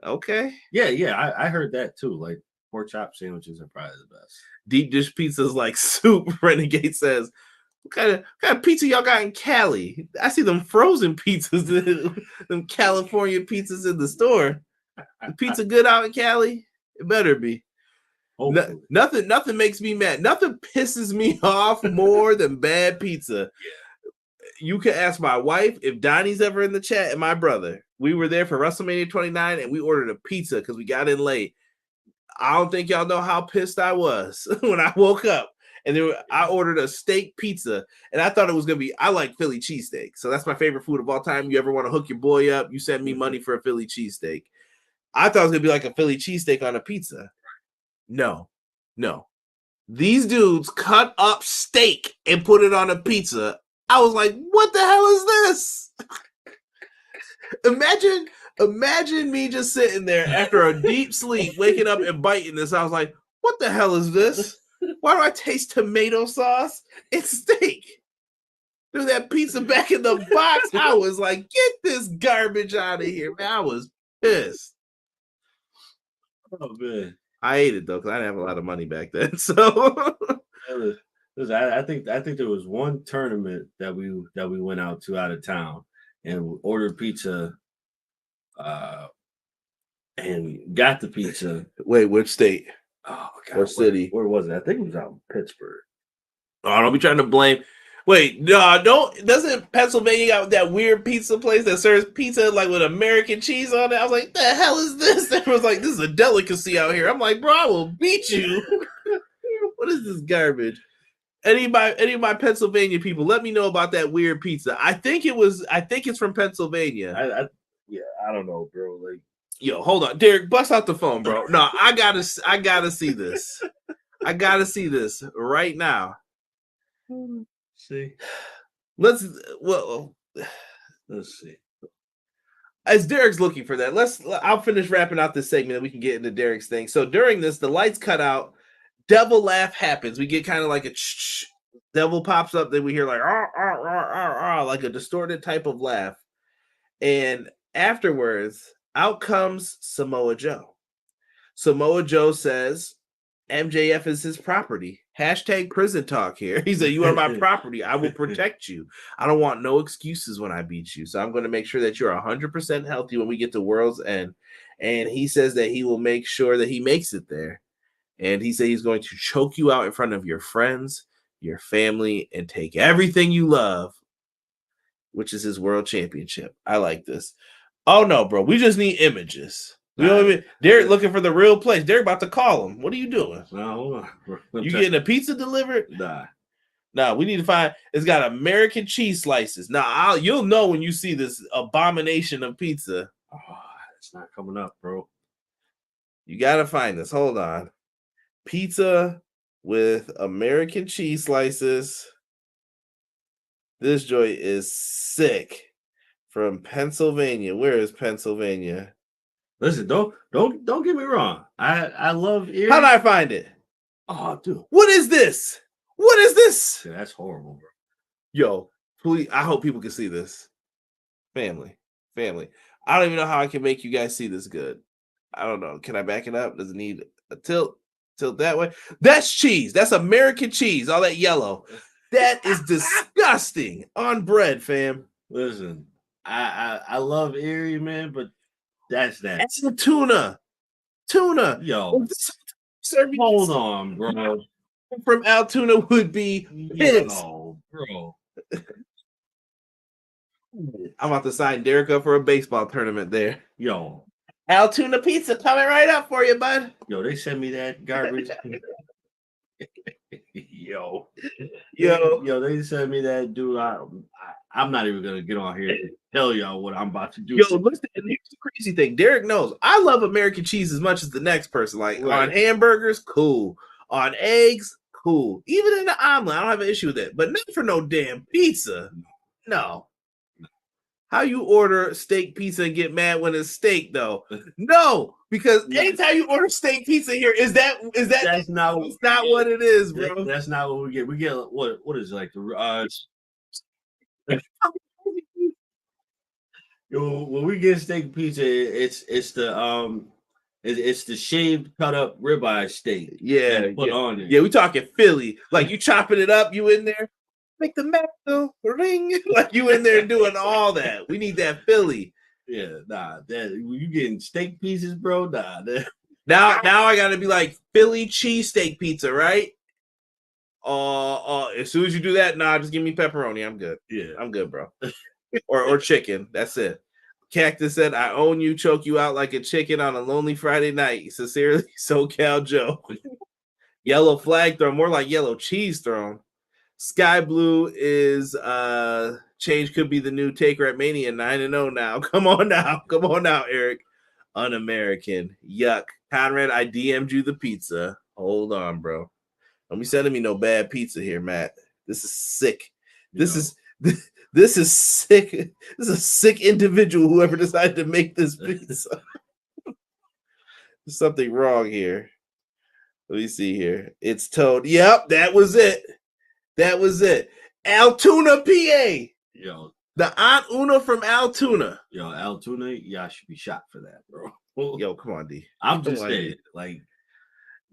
Okay. Yeah, I heard that too. Like pork chop sandwiches are probably the best. Deep dish pizza's like soup, Renegade says. What kind of pizza y'all got in Cali? I see them frozen pizzas, them California pizzas in the store. The pizza good out in Cali? It better be. Nothing makes me mad. Nothing pisses me off more than bad pizza. Yeah. You can ask my wife if Donnie's ever in the chat and my brother. We were there for WrestleMania 29 and we ordered a pizza because we got in late. I don't think y'all know how pissed I was when I woke up. And I ordered a steak pizza, and I thought it was going to be, I like Philly cheesesteak. So that's my favorite food of all time. You ever want to hook your boy up, you send me money for a Philly cheesesteak. I thought it was going to be like a Philly cheesesteak on a pizza. No. These dudes cut up steak and put it on a pizza. I was like, what the hell is this? Imagine me just sitting there after a deep sleep, waking up and biting this. I was like, what the hell is this? Why do I taste tomato sauce? It's steak. Threw that pizza back in the box. I was like, get this garbage out of here, man. I was pissed. Oh, man. I ate it though because I didn't have a lot of money back then. So I think there was one tournament that we went out to out of town and we ordered pizza, and got the pizza. wait, which state? Oh God, Or city? Where was it? I think it was out in Pittsburgh. Oh, don't be trying to blame. Wait, no, don't. Doesn't Pennsylvania got that weird pizza place that serves pizza like with American cheese on it? I was like, the hell is this? They was like, this is a delicacy out here. I'm like, bro, I will beat you. What is this garbage? Any of my Pennsylvania people, let me know about that weird pizza. I think it's from Pennsylvania. I don't know, bro. Like, yo, hold on, Derek, bust out the phone, bro. No, I gotta see this. I gotta see this right now. See, let's see. As Derek's looking for that, I'll finish wrapping out this segment and we can get into Derek's thing. So during this, the lights cut out. Devil laugh happens. We get kind of like a devil pops up. Then we hear like like a distorted type of laugh. And afterwards, out comes Samoa Joe. Samoa Joe says, MJF is his property. Hashtag prison talk here. He said, you are my property. I will protect you. I don't want no excuses when I beat you. So I'm going to make sure that you're 100% healthy when we get to World's End. And he says that he will make sure that he makes it there. And he said he's going to choke you out in front of your friends, your family, and take everything you love, which is his world championship. I like this. Oh, no, bro. We just need images. You know what I mean? Derek looking for the real place. Derek about to call him. What are you doing? No, hold on. You getting a pizza delivered? Nah, we need to find. It's got American cheese slices. Now, you'll know when you see this abomination of pizza. Oh, it's not coming up, bro. You got to find this. Hold on. Pizza with American cheese slices. This joint is sick. From Pennsylvania. Where is Pennsylvania? Listen, don't get me wrong. I love Erie. How did I find it? Oh, dude. What is this? What is this? Yeah, that's horrible, bro. Yo, please, I hope people can see this. Family. I don't even know how I can make you guys see this good. I don't know. Can I back it up? Does it need a tilt that way? That's cheese. That's American cheese. All that yellow. That is disgusting on bread, fam. Listen, I love Erie, man, but that's that. That's the tuna. Yo, hold on, bro. From Altoona would be pissed. Yo, bro. I'm about to sign Derek up for a baseball tournament there. Yo. Altoona pizza coming right up for you, bud. Yo, they sent me that garbage. Yo, they sent me that, dude. I'm not even gonna get on here and tell y'all what I'm about to do. Yo, listen, here's the crazy thing. Derek knows I love American cheese as much as the next person. Like on hamburgers, cool. On eggs, cool. Even in the omelet, I don't have an issue with it. But not for no damn pizza. No. How you order steak pizza and get mad when it's steak though? No, because anytime you order steak pizza here, that's not what it is, bro. That's not what we get. We get what is it, like the Yo, when we get steak pizza, it's the shaved, cut up ribeye steak. Yeah, put on it. Yeah, we talking Philly. Like you chopping it up, you in there, make the metal ring. Like you in there doing all that. We need that Philly. Yeah, you getting steak pieces, bro. Now I gotta be like Philly cheesesteak pizza, right? As soon as you do that, just give me pepperoni. I'm good. Yeah, I'm good, bro. or chicken. That's it. Cactus said, I own you, choke you out like a chicken on a lonely Friday night. Sincerely, SoCal Joe. Yellow flag thrown, more like yellow cheese thrown. Sky Blue is change could be the new Taker at Mania 9-0 now. Come on now, Eric. Un-American. Yuck. Conrad, I DM'd you the pizza. Hold on, bro. Don't be sending me no bad pizza here, Matt. This is sick. This is sick. This is a sick individual, whoever decided to make this pizza. There's something wrong here. Let me see here. It's Toad. Yep, that was it. Altoona, PA. Yo. The Aunt Una from Altoona. Yo, Altoona, y'all should be shot for that, bro. Yo, come on, D. I'm just saying, like,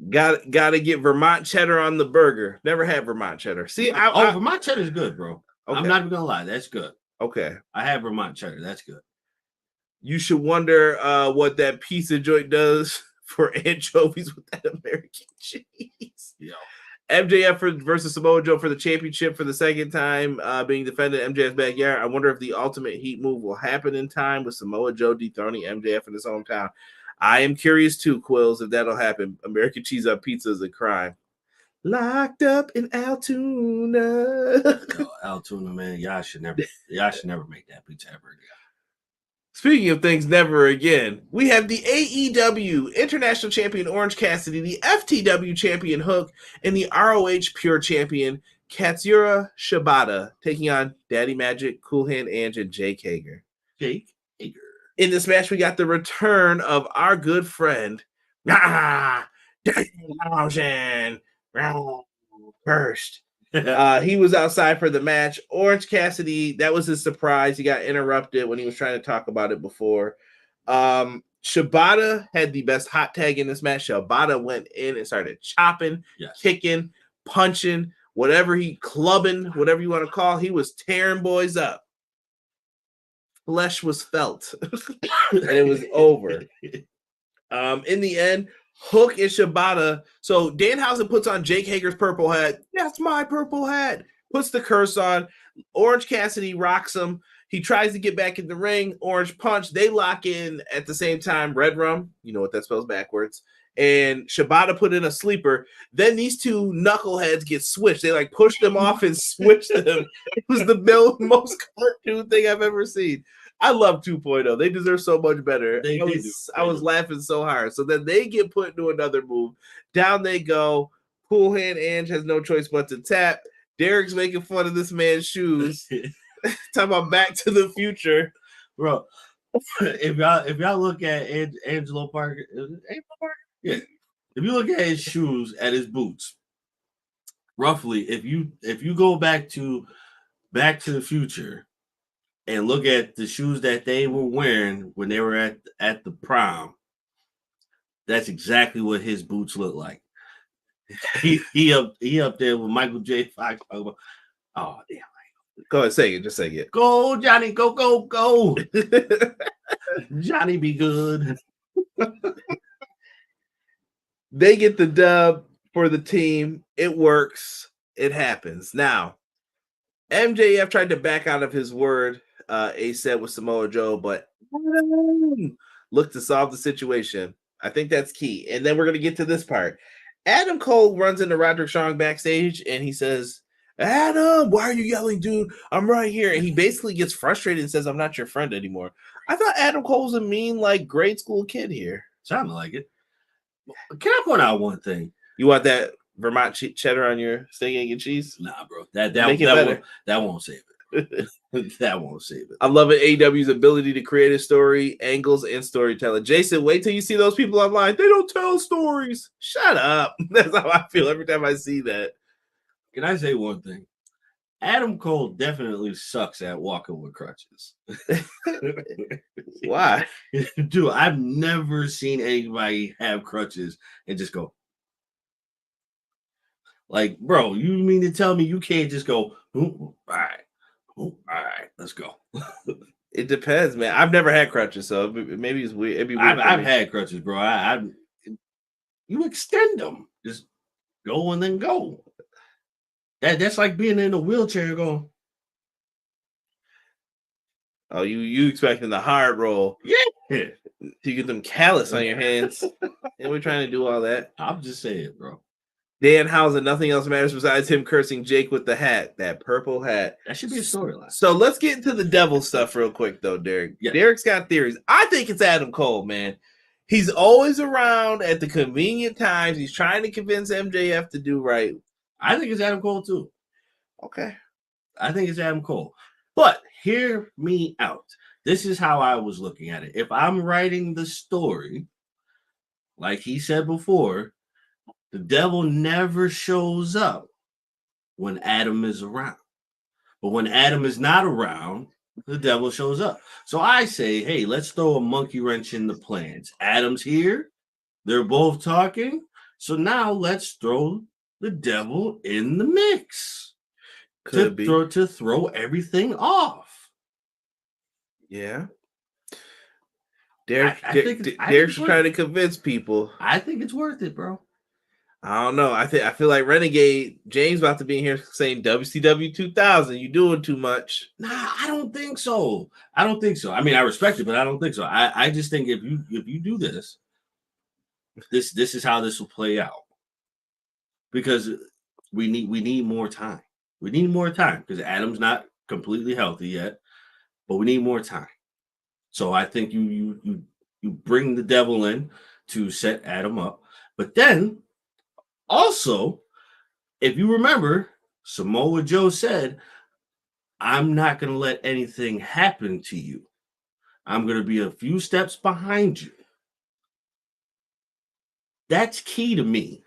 Got to get Vermont cheddar on the burger. Never had Vermont cheddar. See, Vermont cheddar is good, bro. Okay. I'm not even gonna lie, that's good. Okay, I have Vermont cheddar. That's good. you should wonder what that pizza joint does for anchovies with that American cheese. Yeah. MJF versus Samoa Joe for the championship for the second time being defended in MJF's backyard. I wonder if the ultimate heat move will happen in time with Samoa Joe dethroning MJF in his hometown. I am curious too, Quills, if that'll happen. American cheese on pizza is a crime. Locked up in Altoona. Yo, Altoona, man, y'all should never make that pizza ever again. Speaking of things never again, we have the AEW International Champion Orange Cassidy, the FTW Champion Hook, and the ROH Pure Champion Katsura Shibata taking on Daddy Magic, Cool Hand Ange, and Jake Hager. In this match, we got the return of our good friend, First. He was outside for the match. Orange Cassidy, that was his surprise. He got interrupted when he was trying to talk about it before. Shibata had the best hot tag in this match. Shibata went in and started chopping, kicking, punching, whatever clubbing, whatever you want to call. He was tearing boys up. Flesh was felt, and it was over. In the end, Hook and Shibata. So Danhausen puts on Jake Hager's purple hat. That's my purple hat. Puts the curse on. Orange Cassidy rocks him. He tries to get back in the ring. Orange punch. They lock in at the same time. Red rum. You know what that spells backwards. And Shibata put in a sleeper. Then these two knuckleheads get switched. They like pushed them off and switched them. It was the most cartoon thing I've ever seen. I love 2.0. They deserve so much better. I was laughing so hard. So then they get put into another move. Down they go. Cool Hand Ange has no choice but to tap. Derek's making fun of this man's shoes. Talking about Back to the Future. Bro, if y'all look at Angelo Parker, yeah. If you look at his shoes, at his boots, roughly, if you go back to the Future and look at the shoes that they were wearing when they were at the prom, that's exactly what his boots look like. He up there with Michael J. Fox. Oh damn! Go ahead, say it. Just say it. Go, Johnny! Go, go, go! Johnny, be good. They get the dub for the team. It works. It happens. Now, MJF tried to back out of his word. Said with Samoa Joe, but look to solve the situation. I think that's key. And then we're going to get to this part. Adam Cole runs into Roderick Strong backstage and he says, Adam, why are you yelling, dude? I'm right here. And he basically gets frustrated and says, I'm not your friend anymore. I thought Adam Cole was a mean, like, grade school kid here. Sounded like it. Can I point out one thing? You want that Vermont cheddar on your steak, egg, and cheese? Nah, bro. That won't save it. That won't save it. I'm loving AEW's ability to create a story, angles, and storytelling. Jason, wait till you see those people online. They don't tell stories. Shut up. That's how I feel every time I see that. Can I say one thing? Adam Cole definitely sucks at walking with crutches. Why? Dude, I've never seen anybody have crutches and just go. Like, bro, you mean to tell me you can't just go, all right, let's go. It depends, man. I've never had crutches, so maybe it's weird. It'd be weird. I've had crutches, bro. You extend them. Just go and then go. That's like being in a wheelchair going. Oh, you expecting the hard roll. Yeah. You get them callus on your hands. And we're trying to do all that. I'm just saying, bro. Danhausen, nothing else matters besides him cursing Jake with the hat, that purple hat. That should be a storyline. So let's get into the devil stuff real quick, though, Derek. Yeah. Derek's got theories. I think it's Adam Cole, man. He's always around at the convenient times. He's trying to convince MJF to do right. I think it's Adam Cole, too. Okay. I think it's Adam Cole. But hear me out. This is how I was looking at it. If I'm writing the story, like he said before, the devil never shows up when Adam is around. But when Adam is not around, the devil shows up. So I say, hey, let's throw a monkey wrench in the plans. Adam's here. They're both talking. So now let's throw the devil in the mix Could be. to throw everything off. Yeah. I think Derek's it's trying to convince people. I think it's worth it, bro. I don't know. I feel like Renegade James about to be in here saying WCW 2000. You doing too much. Nah, I don't think so. I mean, I respect it, but I don't think so. I just think if you do this is how this will play out. Because we need more time. We need more time because Adam's not completely healthy yet, but we need more time. So I think you bring the devil in to set Adam up, but then also, if you remember, Samoa Joe said, "I'm not going to let anything happen to you. I'm going to be a few steps behind you." That's key to me.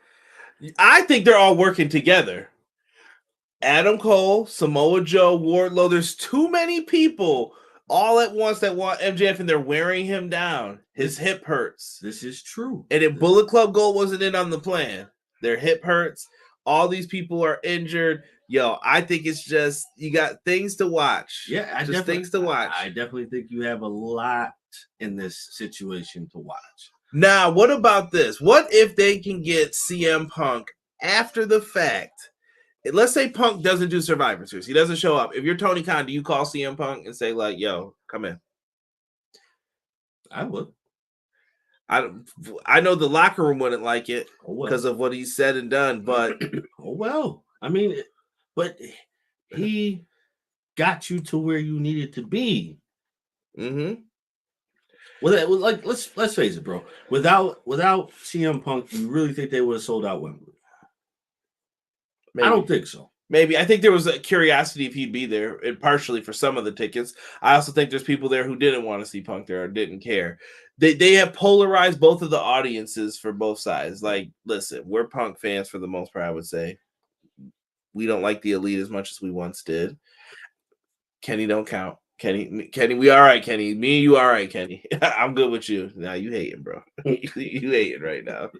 I think they're all working together. Adam Cole, Samoa Joe, Wardlow. There's too many people all at once that want MJF, and they're wearing him down. His hip hurts. This is true. And if Bullet Club Gold wasn't in on the plan, their hip hurts. All these people are injured. Yo, I think it's just you got things to watch. Yeah, just things to watch. I definitely think you have a lot in this situation to watch. Now, what about this? What if they can get CM Punk after the fact? Let's say Punk doesn't do Survivor Series. He doesn't show up. If you're Tony Khan, do you call CM Punk and say, like, yo, come in? I would. I know the locker room wouldn't like it because of what he said and done, but I mean, but he got you to where you needed to be. Mm-hmm. Well, like let's face it, bro. Without CM Punk, you really think they would have sold out Wembley? Maybe. I don't think so. Maybe. I think there was a curiosity if he'd be there, and partially for some of the tickets. I also think there's people there who didn't want to see Punk there or didn't care. They have polarized both of the audiences for both sides. Like, listen, we're Punk fans for the most part, I would say. We don't like the Elite as much as we once did. Kenny don't count. Kenny, we all right, Kenny. Me and you all right, Kenny. I'm good with you. Now you hating, bro. you hating right now.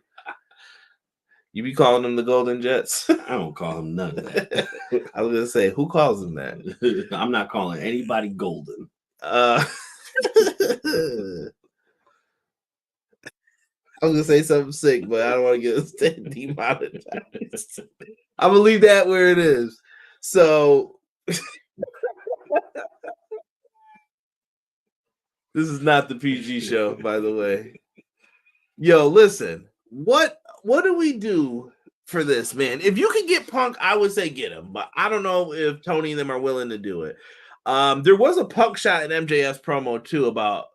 You be calling them the Golden Jets? I don't call them none of that. I was gonna say, who calls them that? I'm not calling anybody golden. I was gonna say something sick, but I don't want to get demonetized. I'm gonna leave that where it is. So this is not the PG show, by the way. Yo, listen, what do we do for this, man? If you can get Punk, I would say get him, but I don't know if Tony and them are willing to do it. There was a Punk shot in MJF's promo too about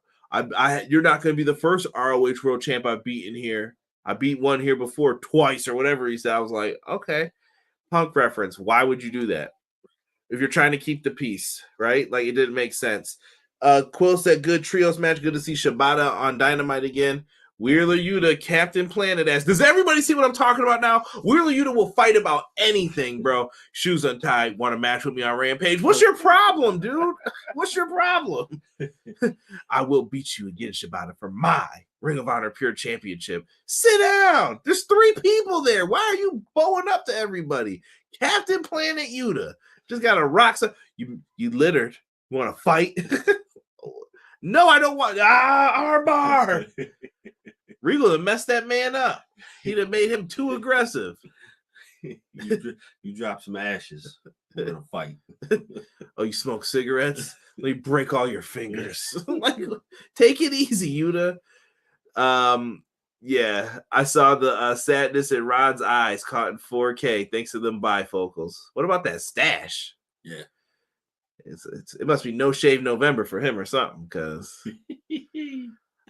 you're not going to be the first ROH World Champ I've beaten here. I beat one here before twice or whatever he said. I was like, okay, Punk reference. Why would you do that? If you're trying to keep the peace, right? Like, it didn't make sense. Quill said, good trios match. Good to see Shibata on Dynamite again. Wheeler Yuta, Captain Planet asks, does everybody see what I'm talking about now? Wheeler Yuta will fight about anything, bro. Shoes untied, want to match with me on Rampage. What's your problem, dude? What's your problem? I will beat you again, Shibata, for my Ring of Honor Pure Championship. Sit down. There's 3 people there. Why are you bowing up to everybody? Captain Planet Yuta. Just got a rock. You littered. You want to fight? No, I don't want. Armbar. Regal have messed that man up. He'd have made him too aggressive. You drop some ashes. We're gonna fight. Oh, you smoke cigarettes? Let me break all your fingers. Like, take it easy, Yuta. Yeah, I saw the sadness in Rod's eyes caught in 4K thanks to them bifocals. What about that stash? Yeah. It must be No Shave November for him or something, because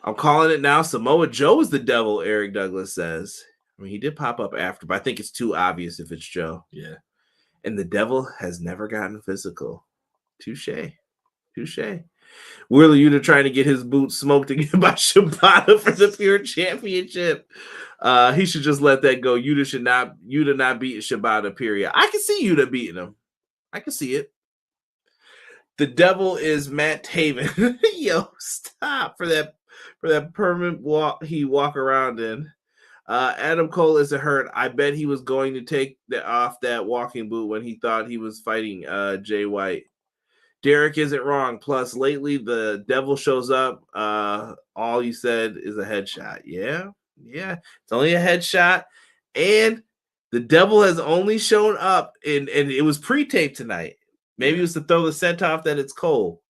I'm calling it now. Samoa Joe is the devil, Eric Douglas says. I mean, he did pop up after, but I think it's too obvious if it's Joe. Yeah. And the devil has never gotten physical. Touche. Wheeler Yuta trying to get his boots smoked again by Shibata for the Pure Championship. He should just let that go. Yuta not beat Shibata, period. I can see Yuta beating him. I can see it. The devil is Matt Taven. Yo, stop for that permanent walk he walk around in. Adam Cole isn't hurt. I bet he was going to take off that walking boot when he thought he was fighting Jay White. Derek isn't wrong. Plus, lately the devil shows up. All you said is a headshot. Yeah. It's only a headshot. And the devil has only shown up and it was pre-taped tonight. Maybe it was to throw the scent off that it's Cole.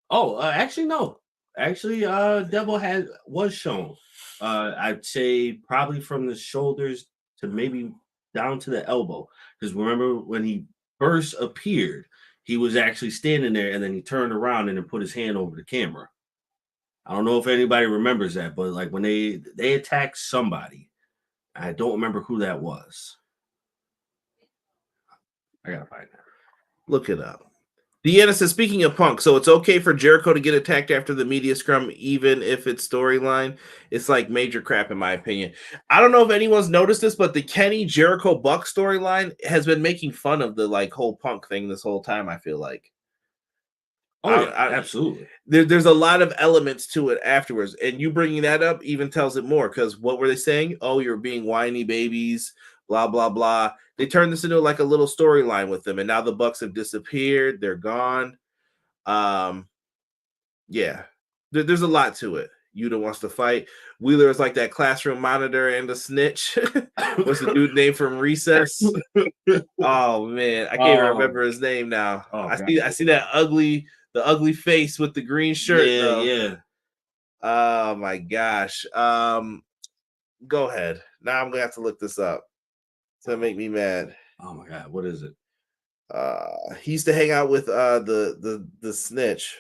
Oh, actually, no. Actually, devil was shown. I'd say probably from the shoulders to maybe down to the elbow. Because remember when he first appeared, he was actually standing there and then he turned around and then put his hand over the camera. I don't know if anybody remembers that, but like when they attacked somebody, I don't remember who that was. I gotta find that. Look it up. Deanna says, speaking of Punk, so it's okay for Jericho to get attacked after the media scrum, even if it's storyline. It's like major crap, in my opinion. I don't know if anyone's noticed this, but the Kenny Jericho Buck storyline has been making fun of the like whole Punk thing this whole time, I feel like. Oh, absolutely. There's a lot of elements to it afterwards, and you bringing that up even tells it more, because what were they saying? Oh, you're being whiny babies, blah, blah, blah. They turned this into like a little storyline with them, and now the Bucks have disappeared. They're gone. Yeah, there's a lot to it. Yuta wants to fight. Wheeler is like that classroom monitor and a snitch. What's the dude name from Recess? Oh man, I can't even remember his name now. I see that ugly face with the green shirt. Yeah. Oh my gosh. Go ahead. Now I'm gonna have to look this up. It's gonna make me mad. Oh my god, what is it? He used to hang out with the snitch.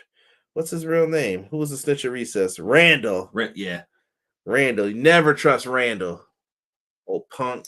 What's his real name? Who was the snitch at Recess? Randall. Yeah. Randall. You never trust Randall. Oh, Punk.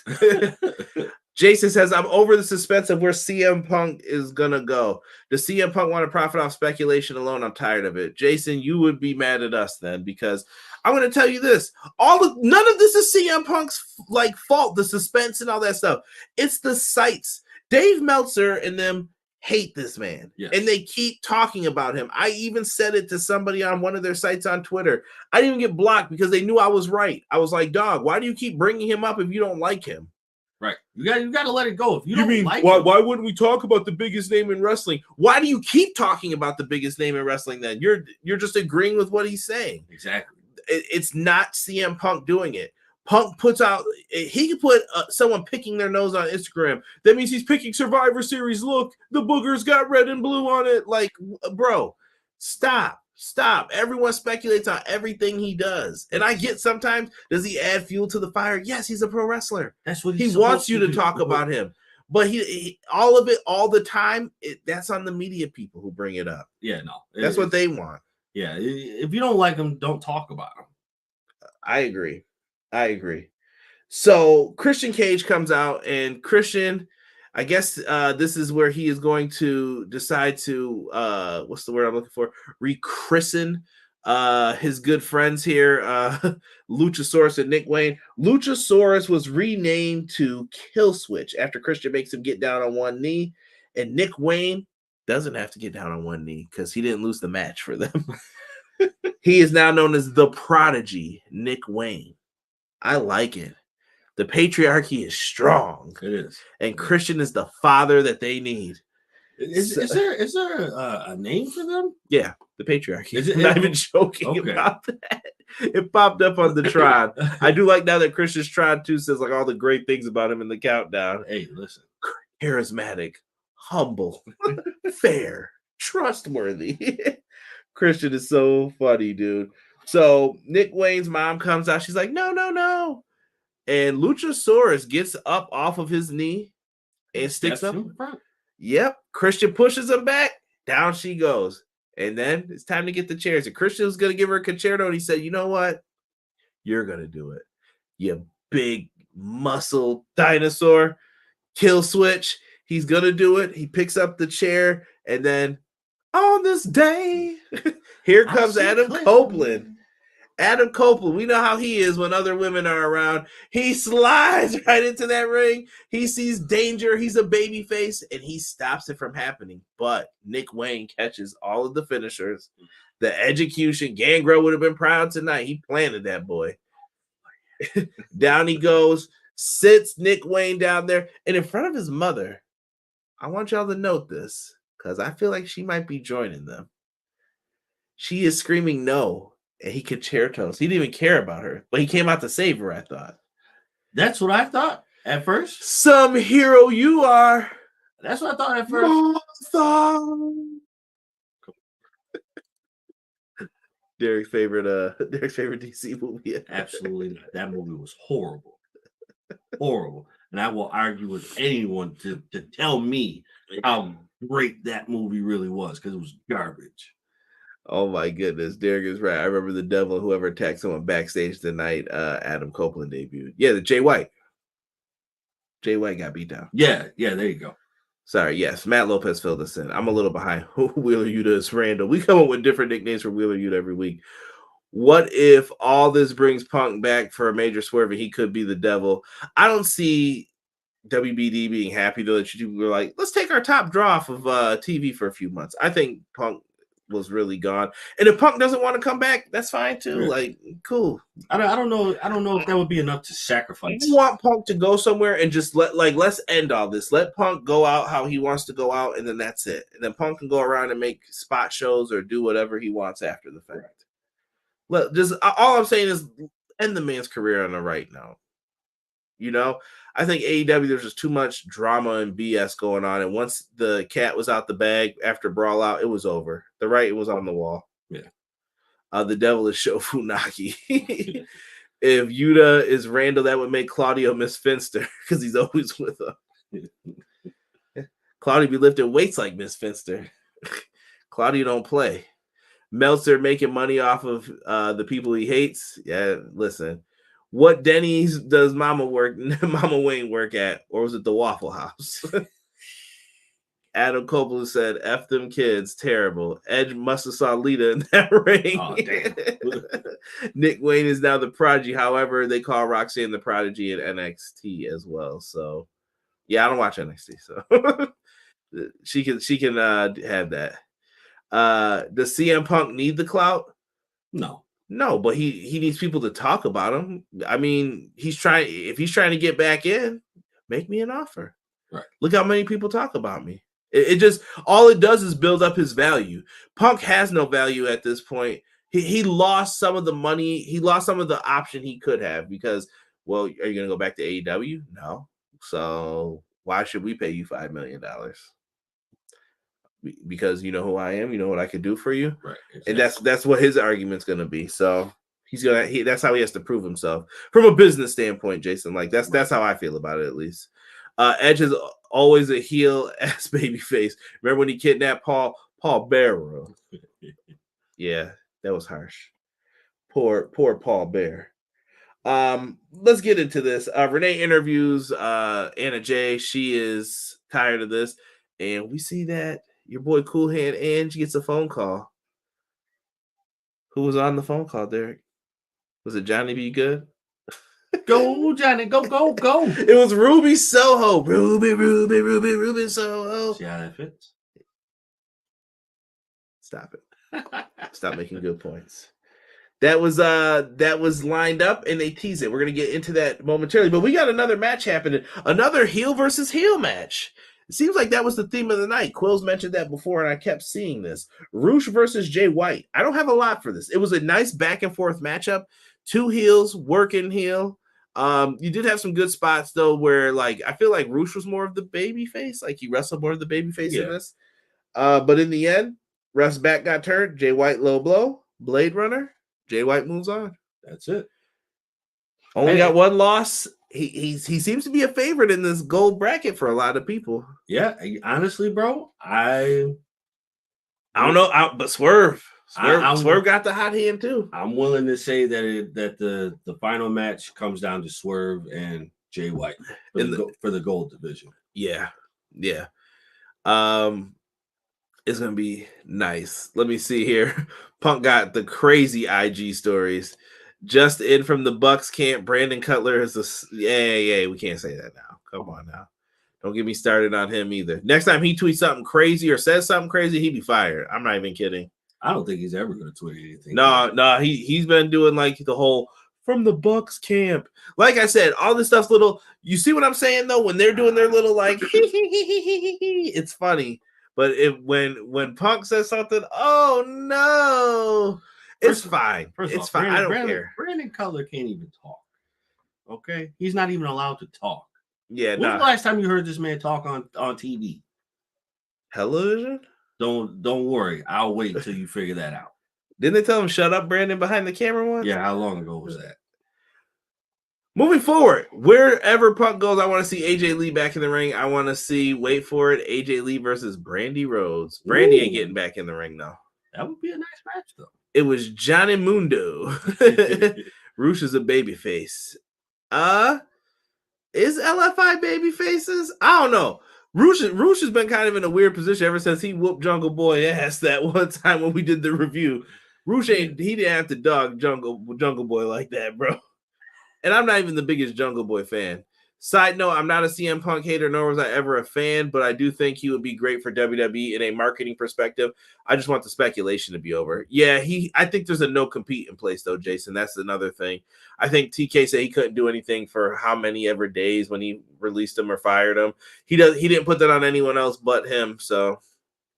Jason says, I'm over the suspense of where CM Punk is going to go. Does CM Punk want to profit off speculation alone? I'm tired of it. Jason, you would be mad at us then, because I'm going to tell you this. None of this is CM Punk's like fault, the suspense and all that stuff. It's the sites. Dave Meltzer and them hate this man. Yes. And they keep talking about him. I even said it to somebody on one of their sites on Twitter. I didn't even get blocked because they knew I was right. I was like, dog, why do you keep bringing him up if you don't like him? Right. You got to let it go. If you don't mean like why wouldn't we talk about the biggest name in wrestling? Why do you keep talking about the biggest name in wrestling then? You're just agreeing with what he's saying. Exactly. It's not CM Punk doing it. Punk puts out, he could put someone picking their nose on Instagram. That means he's picking Survivor Series. Look, the boogers got red and blue on it. Like, bro, stop. Everyone speculates on everything he does. And I get sometimes, does he add fuel to the fire? Yes, he's a pro wrestler. That's what he wants you to talk about him. But he all of it, all the time, that's on the media people who bring it up. Yeah, no. That's what they want. Yeah, if you don't like him, don't talk about him. I agree. So Christian Cage comes out, and Christian, I guess this is where he is going to decide to what's the word I'm looking for? Rechristen his good friends here, Luchasaurus and Nick Wayne. Luchasaurus was renamed to Killswitch after Christian makes him get down on one knee, and Nick Wayne doesn't have to get down on one knee because he didn't lose the match for them. He is now known as the Prodigy, Nick Wayne. I like it. The patriarchy is strong. It is. And Christian is the father that they need. Is there a name for them? Yeah, the patriarchy. Is it, I'm not even joking about that. It popped up on the Tron. I do like now that Christian's Tron 2 says like all the great things about him in the countdown. Hey, listen. Charismatic, humble, fair, trustworthy. Christian is so funny, dude. So Nick Wayne's mom comes out. She's like, no. And Luchasaurus gets up off of his knee and sticks up. Yep. Christian pushes him back. Down she goes. And then it's time to get the chairs. And Christian was going to give her a concerto. And he said, you know what? You're going to do it. You big muscle dinosaur. Kill switch. He's going to do it. He picks up the chair. And then on this day, here comes Adam Copeland. Adam Copeland, we know how he is when other women are around. He slides right into that ring. He sees danger. He's a baby face, and he stops it from happening. But Nick Wayne catches all of the finishers. The execution. Gangrel would have been proud tonight. He planted that boy. Down he goes, sits Nick Wayne down there, and in front of his mother. I want y'all to note this because I feel like she might be joining them. She is screaming no, and he concertos. He didn't even care about her, but he came out to save her, I thought. That's what I thought at first. Some hero you are. That's what I thought at first. Derek's favorite DC movie. Absolutely not. That movie was horrible. Horrible. And I will argue with anyone to tell me how great that movie really was, because it was garbage. Oh my goodness, Derek is right. I remember the devil, whoever attacked someone backstage the night Adam Copeland debuted. Yeah, the Jay White. Jay White got beat down. Yeah, there you go. Sorry, yes, Matt Lopez filled us in. I'm a little behind. Wheeler Yuta is Randall. We come up with different nicknames for Wheeler Yuta every week. What if all this brings Punk back for a major swerve and he could be the devil? I don't see WBD being happy though that you were like, let's take our top draw off of TV for a few months. I think Punk was really gone, and if Punk doesn't want to come back, that's fine too. Yeah. Like, cool. I don't know if that would be enough to sacrifice. You want Punk to go somewhere and just let's end all this. Let Punk go out how he wants to go out, and then that's it. And then Punk can go around and make spot shows or do whatever he wants after the fact. Look, just all I'm saying is end the man's career on the right note. You know, I think AEW, there's just too much drama and BS going on. And once the cat was out the bag after Brawl Out, it was over. The writing was on the wall. Yeah. The devil is Sho Funaki. If Yuta is Randall, that would make Claudio Miss Finster because he's always with her. Claudio be lifting weights like Miss Finster. Claudio don't play. Meltzer making money off of the people he hates. Yeah, listen. What Denny's does Mama Wayne work at? Or was it the Waffle House? Adam Copeland said, F them kids, terrible. Edge must have saw Lita in that ring. Oh, damn. Nick Wayne is now the Prodigy. However, they call Roxanne the Prodigy in NXT as well. So, yeah, I don't watch NXT. So, she can have that. Does CM Punk need the clout? No, but he needs people to talk about him. I mean, if he's trying to get back in, make me an offer. Right. Look how many people talk about me. It just, all it does is build up his value. Punk has no value at this point. He lost some of the money. He lost some of the option he could have because, well, are you going to go back to AEW? No. So why should we pay you $5 million? Because you know who I am, you know what I could do for you, right? Exactly. And that's what his argument's gonna be. So that's how he has to prove himself from a business standpoint, Jason. Like that's how I feel about it, at least. Edge is always a heel ass baby face. Remember when he kidnapped Paul Bearer? Yeah, that was harsh. Poor Paul Bear. Let's get into this. Renee interviews Anna Jay. She is tired of this, and we see that your boy Cool Hand Ange gets a phone call. Who was on the phone call, Derek? Was it Johnny B. Good? Go, Johnny, go. It was Ruby Soho. Ruby Soho. See how that fits? Stop it. Stop making good points. That was lined up and they tease it. We're gonna get into that momentarily, but we got another match happening. Another heel versus heel match. It seems like that was the theme of the night. Quills mentioned that before, and I kept seeing this. Roosh versus Jay White. I don't have a lot for this. It was a nice back and forth matchup. Two heels, working heel. You did have some good spots, though, where, like, I feel like Roosh was more of the baby face. Like, he wrestled more of the baby face in this. But in the end, ref's back got turned. Jay White low blow. Blade Runner. Jay White moves on. That's it. Only got one loss. He seems to be a favorite in this gold bracket for a lot of people. Yeah, honestly, bro, I don't know, but Swerve got the hot hand too. I'm willing to say that the final match comes down to Swerve and Jay White for the gold division. Yeah. It's gonna be nice. Let me see here. Punk got the crazy IG stories. Just in from the Bucks camp, Brandon Cutler is we can't say that now. Come on now. Don't get me started on him either. Next time he tweets something crazy or says something crazy, he'd be fired. I'm not even kidding. I don't think he's ever going to tweet anything. No, he's been doing like the whole from the Bucks camp. Like I said, all this stuff's little. You see what I'm saying though? When they're doing their little like, it's funny. But when Punk says something, oh no, it's fine. It's fine. I don't care. Brandon Cutler can't even talk. Okay, he's not even allowed to talk. Yeah, When's the last time you heard this man talk on TV? Television? Don't worry. I'll wait till you figure that out. Didn't they tell him shut up, Brandon, behind the camera once? Yeah, how long ago was that? Moving forward, wherever Punk goes, I want to see AJ Lee back in the ring. I want to see, wait for it, AJ Lee versus Brandy Rhodes. Brandy ain't getting back in the ring, though. That would be a nice match, though. It was Johnny Mundo. Roosh is a babyface. Is LFI babyfaces? I don't know. Roosh has been kind of in a weird position ever since he whooped Jungle Boy ass that one time when we did the review. Roosh he didn't have to dog Jungle Boy like that, bro. And I'm not even the biggest Jungle Boy fan. Side note, I'm not a CM Punk hater, nor was I ever a fan, but I do think he would be great for WWE in a marketing perspective. I just want the speculation to be over. Yeah, I think there's a no compete in place, though, Jason. That's another thing. I think TK said he couldn't do anything for how many ever days when he released him or fired him. He didn't put that on anyone else but him, so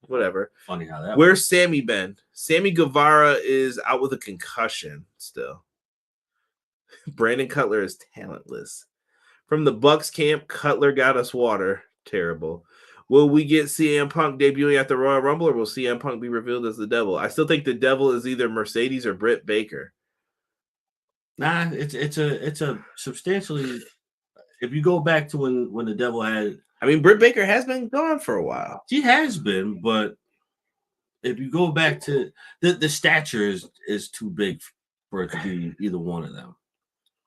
whatever. Funny how that Where's Sammy been? Sammy Guevara is out with a concussion still. Brandon Cutler is talentless. From the Bucks camp, Cutler got us water. Terrible. Will we get CM Punk debuting at the Royal Rumble, or will CM Punk be revealed as the devil? I still think the devil is either Mercedes or Britt Baker. Nah, it's a substantially. If you go back to when the devil had, I mean, Britt Baker has been gone for a while. She has been, but if you go back to the stature is too big for it to be either one of them.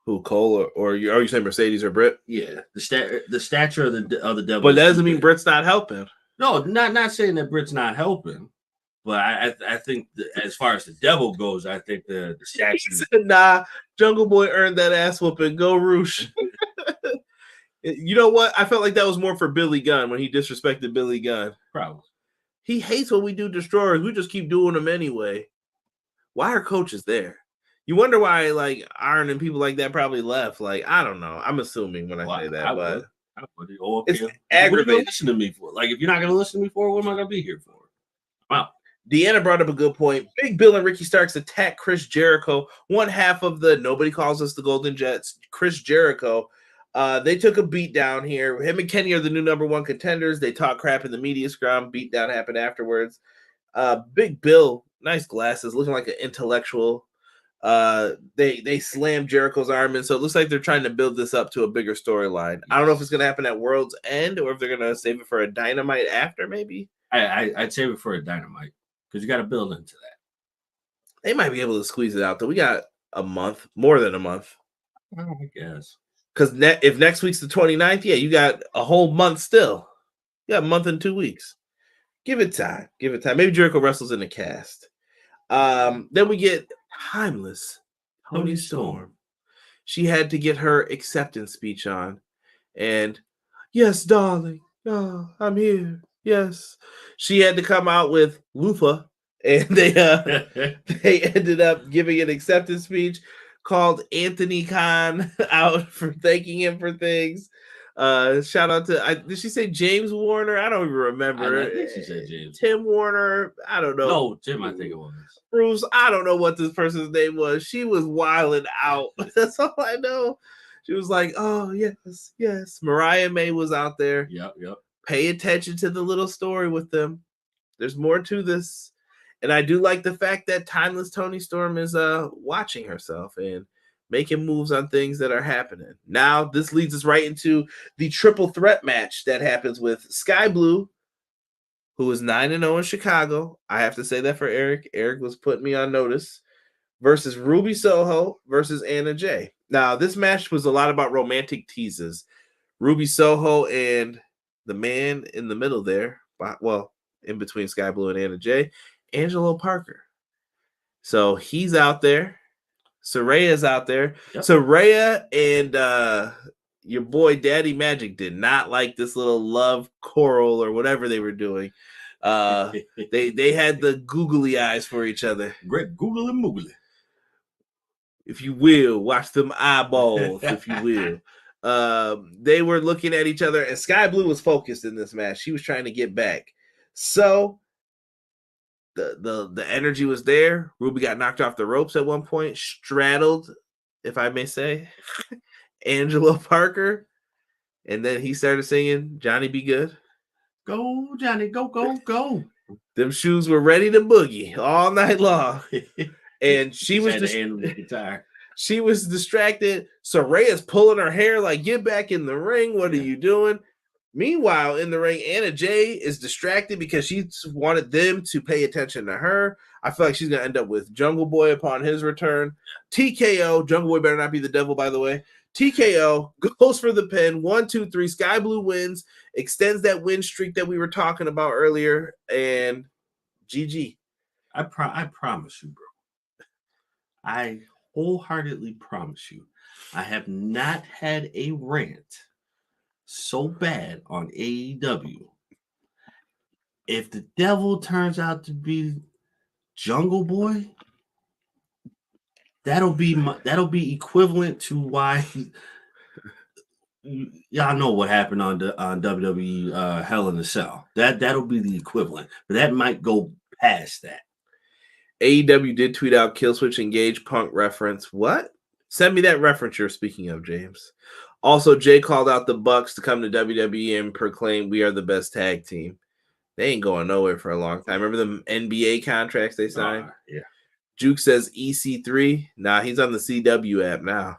Who, Cole or are you saying Mercedes or Britt? Yeah, the stature of the devil. But that doesn't mean Britt's not helping. No, not saying that Britt's not helping. But I think as far as the devil goes, I think the stature. Nah, Jungle Boy earned that ass whooping. Go Roosh. You know what? I felt like that was more for Billy Gunn when he disrespected Billy Gunn. Probably. He hates when we do destroyers. We just keep doing them anyway. Why are coaches there? You wonder why, like, Iron and people like that probably left. Like, I don't know. I'm assuming when I say that, I but would. it's What aggravating. are you listen to me for? Like, if you're not going to listen to me for, what am I going to be here for? Wow. Deanna brought up a good point. Big Bill and Ricky Starks attack Chris Jericho. One half of the nobody calls us the Golden Jets, Chris Jericho. They took a beat down here. Him and Kenny are the new number one contenders. They talk crap in the media scrum. Beat down happened afterwards. Big Bill, nice glasses, looking like an intellectual. They slammed Jericho's arm in, so it looks like they're trying to build this up to a bigger storyline. I don't know if it's going to happen at World's End or if they're going to save it for a Dynamite after, maybe. I'd save it for a Dynamite because you got to build into that. They might be able to squeeze it out, though. We got a month, more than a month. I guess. Because if next week's the 29th, yeah, you got a whole month still. You got a month and 2 weeks. Give it time. Give it time. Maybe Jericho wrestles in the cast. Then we get timeless Toni Storm. She had to get her acceptance speech on. And, yes, darling. Oh, I'm here. Yes. She had to come out with Lufa. And they ended up giving an acceptance speech, called Anthony Khan out for thanking him for things. Shout out to, did she say James Warner? I don't even remember. I think she said James. Tim Warner. I don't know. No, Tim, I think it was. Bruce, I don't know what this person's name was. She was wilding out. That's all I know. She was like, oh, yes, yes. Mariah May was out there. Yep. Pay attention to the little story with them. There's more to this. And I do like the fact that timeless Toni Storm is watching herself and making moves on things that are happening. Now, this leads us right into the triple threat match that happens with Sky Blue, who is 9-0 in Chicago. I have to say that for Eric. Eric was putting me on notice. Versus Ruby Soho versus Anna Jay. Now, this match was a lot about romantic teases. Ruby Soho and the man in the middle there, well, in between Sky Blue and Anna Jay, Angelo Parker. So he's out there. Saraya's out there. Yep. Saraya and your boy Daddy Magic did not like this little love choral or whatever they were doing. They had the googly eyes for each other. Great googly moogly. if you will. Watch them eyeballs, if you will. They were looking at each other, and Sky Blue was focused in this match. She was trying to get back. So the energy was there. Ruby got knocked off the ropes at one point, straddled, if I may say, Angelo Parker. And then he started singing Johnny Be Good. Go, Johnny, go, go, go. Them shoes were ready to boogie all night long. And she was she was distracted. Soraya's pulling her hair like, get back in the ring. What are you doing? Meanwhile, in the ring, Anna Jay is distracted because she wanted them to pay attention to her. I feel like she's going to end up with Jungle Boy upon his return. TKO, Jungle Boy better not be the devil, by the way. TKO goes for the pin. 1, 2, 3. Sky Blue wins, extends that win streak that we were talking about earlier, and GG. I promise you, bro. I wholeheartedly promise you, I have not had a rant so bad on AEW. If the devil turns out to be Jungle Boy, that'll be equivalent to why y'all know what happened on WWE Hell in a Cell. That'll be the equivalent, but that might go past that. AEW did tweet out Killswitch Engage Punk reference. What? Send me that reference you're speaking of, James. Also, Jay called out the Bucks to come to WWE and proclaim we are the best tag team. They ain't going nowhere for a long time. Remember the NBA contracts they signed? Yeah. Juke says EC3. Nah, he's on the CW app now.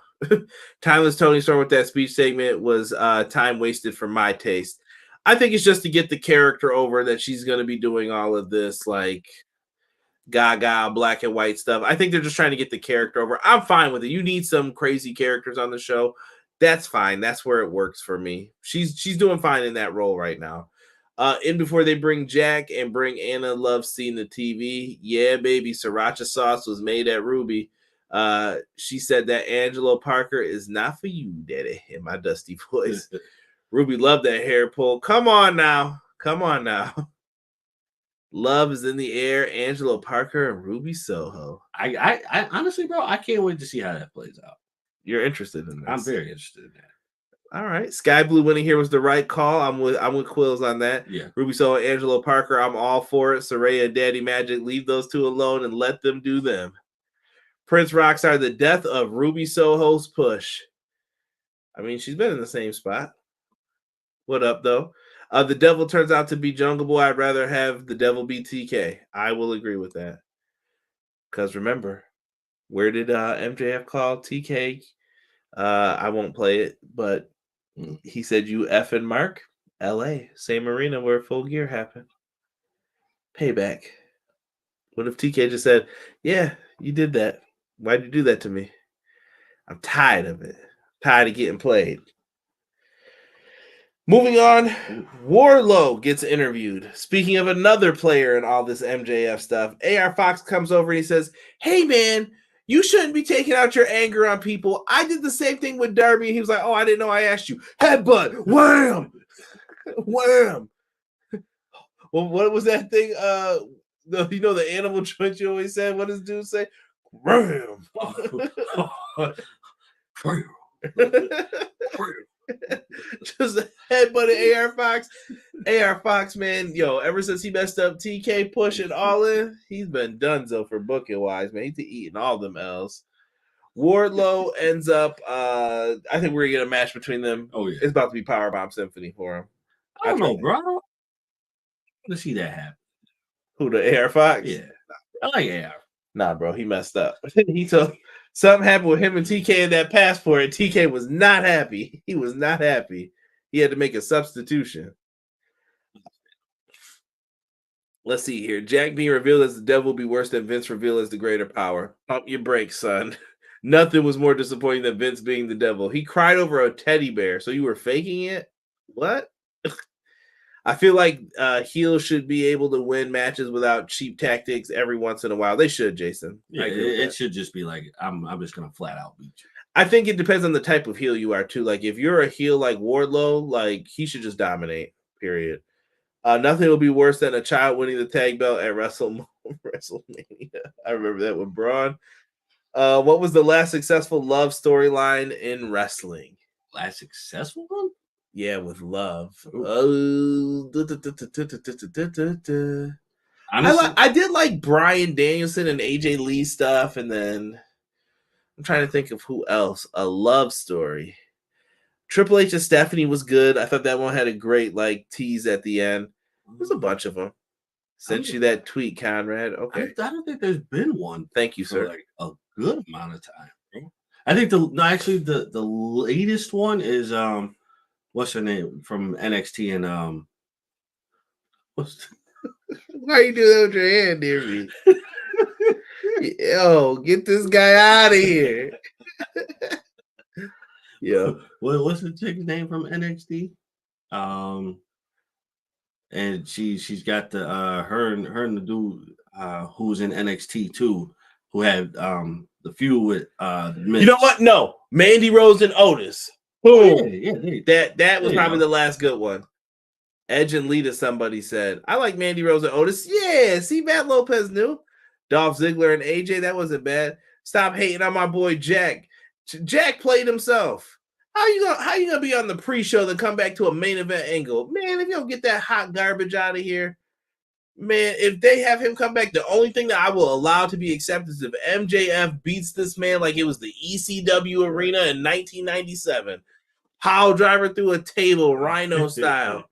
Timeless Tony Storm with that speech segment was time wasted for my taste. I think it's just to get the character over that she's going to be doing all of this like gaga black and white stuff. I think they're just trying to get the character over. I'm fine with it. You need some crazy characters on the show. That's fine. That's where it works for me. She's doing fine in that role right now. In before they bring Jack and bring Anna Love Scene to TV. Yeah, baby. Sriracha sauce was made at Ruby. She said that Angelo Parker is not for you, daddy, in my dusty voice. Ruby loved that hair pull. Come on now. Love is in the air. Angelo Parker and Ruby Soho. I honestly, bro, I can't wait to see how that plays out. You're interested in this? I'm very interested in that. All right. Sky Blue winning here was the right call. I'm with Quills on that. Yeah. Ruby Soho, Angelo Parker, I'm all for it. Saraya and Daddy Magic, leave those two alone and let them do them. Prince Rockstar, the death of Ruby Soho's push. I mean, she's been in the same spot. What up, though? The devil turns out to be Jungle Boy. I'd rather have the devil be TK. I will agree with that. Because remember, where did MJF call TK? I won't play it, but he said, you effing Mark, LA, same arena where Full Gear happened. Payback. What if TK just said, yeah, you did that. Why'd you do that to me? I'm tired of it. Tired of getting played. Moving on, Wardlow gets interviewed. Speaking of another player in all this MJF stuff, AR Fox comes over and he says, hey, man, you shouldn't be taking out your anger on people. I did the same thing with Darby. He was like, oh, I didn't know I asked you. Headbutt. Wham. Wham. Well, what was that thing? The animal joint you always said? What does dude say? Wham. Just headbutted AR Fox. AR Fox, man, ever since he messed up TK pushing all in, he's been donezo for booking wise, man. He's eating all them L's. Wardlow ends up, I think we're gonna get a match between them. Oh yeah, it's about to be Powerbomb Symphony for him. I don't know, bro. Let's see that happen. Who, the AR Fox? Yeah, I like AR. Nah, bro, he messed up. He told. Something happened with him and TK in that passport, and TK was not happy. He was not happy. He had to make a substitution. Let's see here. Jack being revealed as the devil will be worse than Vince revealed as the greater power. Pump your brakes, son. Nothing was more disappointing than Vince being the devil. He cried over a teddy bear, so you were faking it? What? I feel like heels should be able to win matches without cheap tactics every once in a while. They should, Jason. Yeah, it should just be like, I'm just going to flat out beat you. I think it depends on the type of heel you are, too. Like, if you're a heel like Wardlow, like, he should just dominate, period. Nothing will be worse than a child winning the tag belt at WrestleMania. I remember that with Braun. What was the last successful love storyline in wrestling? Last successful one? Yeah, with love. Honestly, I did like Bryan Danielson and AJ Lee stuff, and then I'm trying to think of who else. A love story. Triple H and Stephanie was good. I thought that one had a great like tease at the end. There's a bunch of them. Sent you that tweet, Conrad. Okay. I don't think there's been one. Thank you, for sir. like a good amount of time. Bro. I think the latest one is what's her name from NXT and what's Why you do that with your hand, dear me? Yo, get this guy out of here. Yeah. what's the chick's name from NXT? And she's got the her and the dude who's in NXT too, who had the feud with You know what? No, Mandy Rose and Otis. Boom. That was probably the last good one. Edge and Lita, somebody said. I like Mandy Rose and Otis. Yeah, see, Matt Lopez knew. Dolph Ziggler and AJ, that wasn't bad. Stop hating on my boy Jack. Jack played himself. How you gonna be on the pre-show then come back to a main event angle? Man, if you don't get that hot garbage out of here, man, if they have him come back, the only thing that I will allow to be accepted is if MJF beats this man like it was the ECW arena in 1997. Pile driver through a table, Rhino style.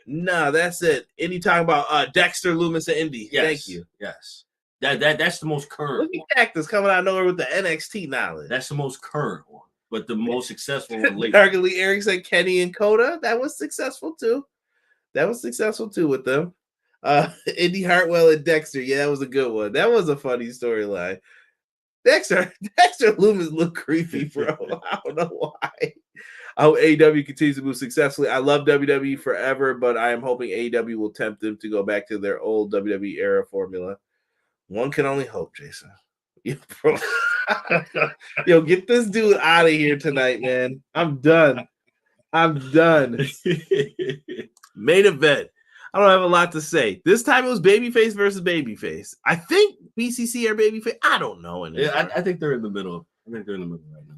No, that's it. Any talk about Dexter Lumis and Indy. Yes, thank you. Yes. That's the most current. Look at Cactus coming out of nowhere with the NXT knowledge. That's the most current one, but the most successful one lately. Darkly Eric said Kenny and Coda. That was successful too. With them. Indy Hartwell and Dexter. Yeah, that was a good one. That was a funny storyline. Dexter Lumis look creepy, bro. I don't know why. I hope AEW continues to move successfully. I love WWE forever, but I am hoping AEW will tempt them to go back to their old WWE era formula. One can only hope, Jason. Yo, bro. Yo, get this dude out of here tonight, man. I'm done. Main event. I don't have a lot to say. This time it was babyface versus babyface. I think BCC are babyface. I don't know anymore. Yeah, I think they're in the middle. I think they're in the middle right now.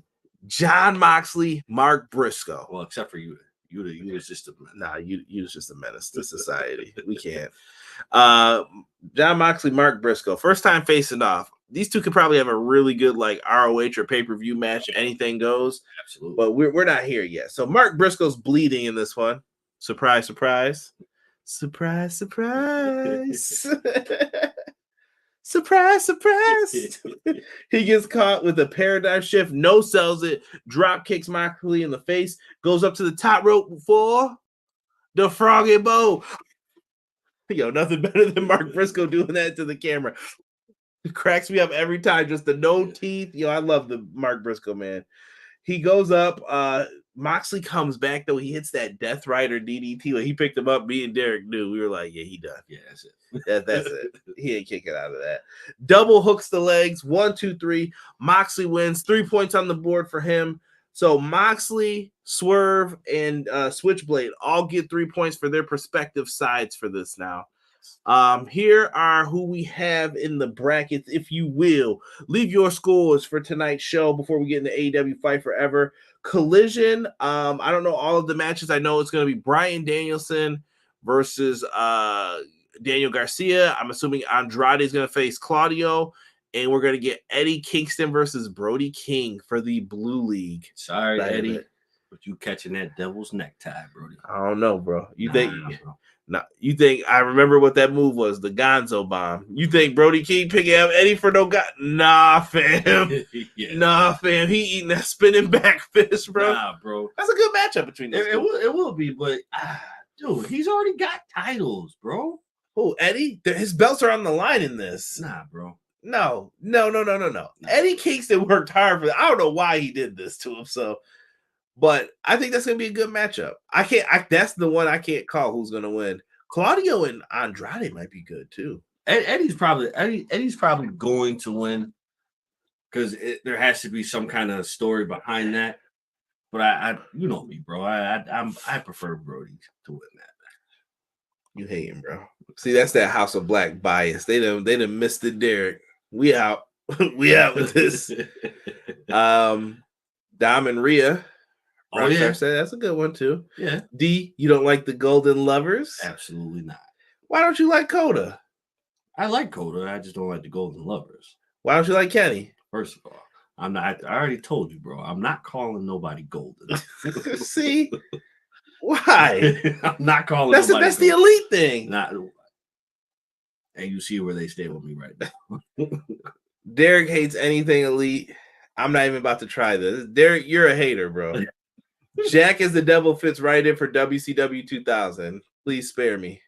John Moxley, Mark Briscoe. Well, except for you. You was just a you was just a menace to society. We can't. John Moxley, Mark Briscoe. First time facing off. These two could probably have a really good like ROH or pay-per-view match. Anything goes. Absolutely. But we're not here yet. So Mark Briscoe's bleeding in this one. Surprise, surprise. Surprise, surprise. Surprise, surprise. He gets caught with a paradigm shift, no sells it, drop kicks Moxley in the face, goes up to the top rope for the froggy bow. Yo, nothing better than Mark Briscoe doing that to the camera. It cracks me up every time, just the no teeth. Yo, I love the Mark Briscoe, man. He goes up, Moxley comes back, though. He hits that Death Rider DDT. When he picked him up, me and Derek knew. We were like, yeah, he done. Yeah, that's it. That's it. He ain't kicking out of that. Double hooks the legs. 1, 2, 3. Moxley wins. 3 points on the board for him. So Moxley, Swerve, and Switchblade all get 3 points for their respective sides for this now. Here are who we have in the brackets, if you will. Leave your scores for tonight's show before we get into AEW Fight Forever. Collision. I don't know all of the matches. I know it's going to be Bryan Danielson versus Daniel Garcia. I'm assuming Andrade is going to face Claudio, and we're going to get Eddie Kingston versus Brody King for the Blue League. Sorry, Eddie, but you catching that devil's necktie, Brody. I don't know, bro. You think I remember what that move was, the Gonzo bomb. You think Brody King picking up Eddie for no god? Nah, fam. Yeah. Nah, fam. He eating that spinning back fist, bro. Nah, bro. That's a good matchup between those two. It will be, but dude, he's already got titles, bro. Oh, Eddie? His belts are on the line in this. Nah, bro. No. Eddie Kingston worked hard for that. I don't know why he did this to him, but I think that's gonna be a good matchup. That's the one I can't call who's gonna win. Claudio and Andrade might be good too. Eddie's probably going to win because there has to be some kind of story behind that. But I you know me, bro. I prefer Brody to win that match. You hating, bro? See, that's that House of Black bias. They done missed it, Derek. We out. We out with this. Dom and Rhea. Oh, yeah. Said that's a good one too. Yeah. D, you don't like the Golden Lovers? Absolutely not. Why don't you like Coda? I like Coda. I just don't like the Golden Lovers. Why don't you like Kenny? First of all, I'm not. I already told you, bro. I'm not calling nobody golden. See? Why? I'm not calling. That's nobody the elite thing. Not. And you see where they stay with me right now. Derek hates anything elite. I'm not even about to try this. Derek, you're a hater, bro. Jack is the devil fits right in for WCW 2000. Please spare me.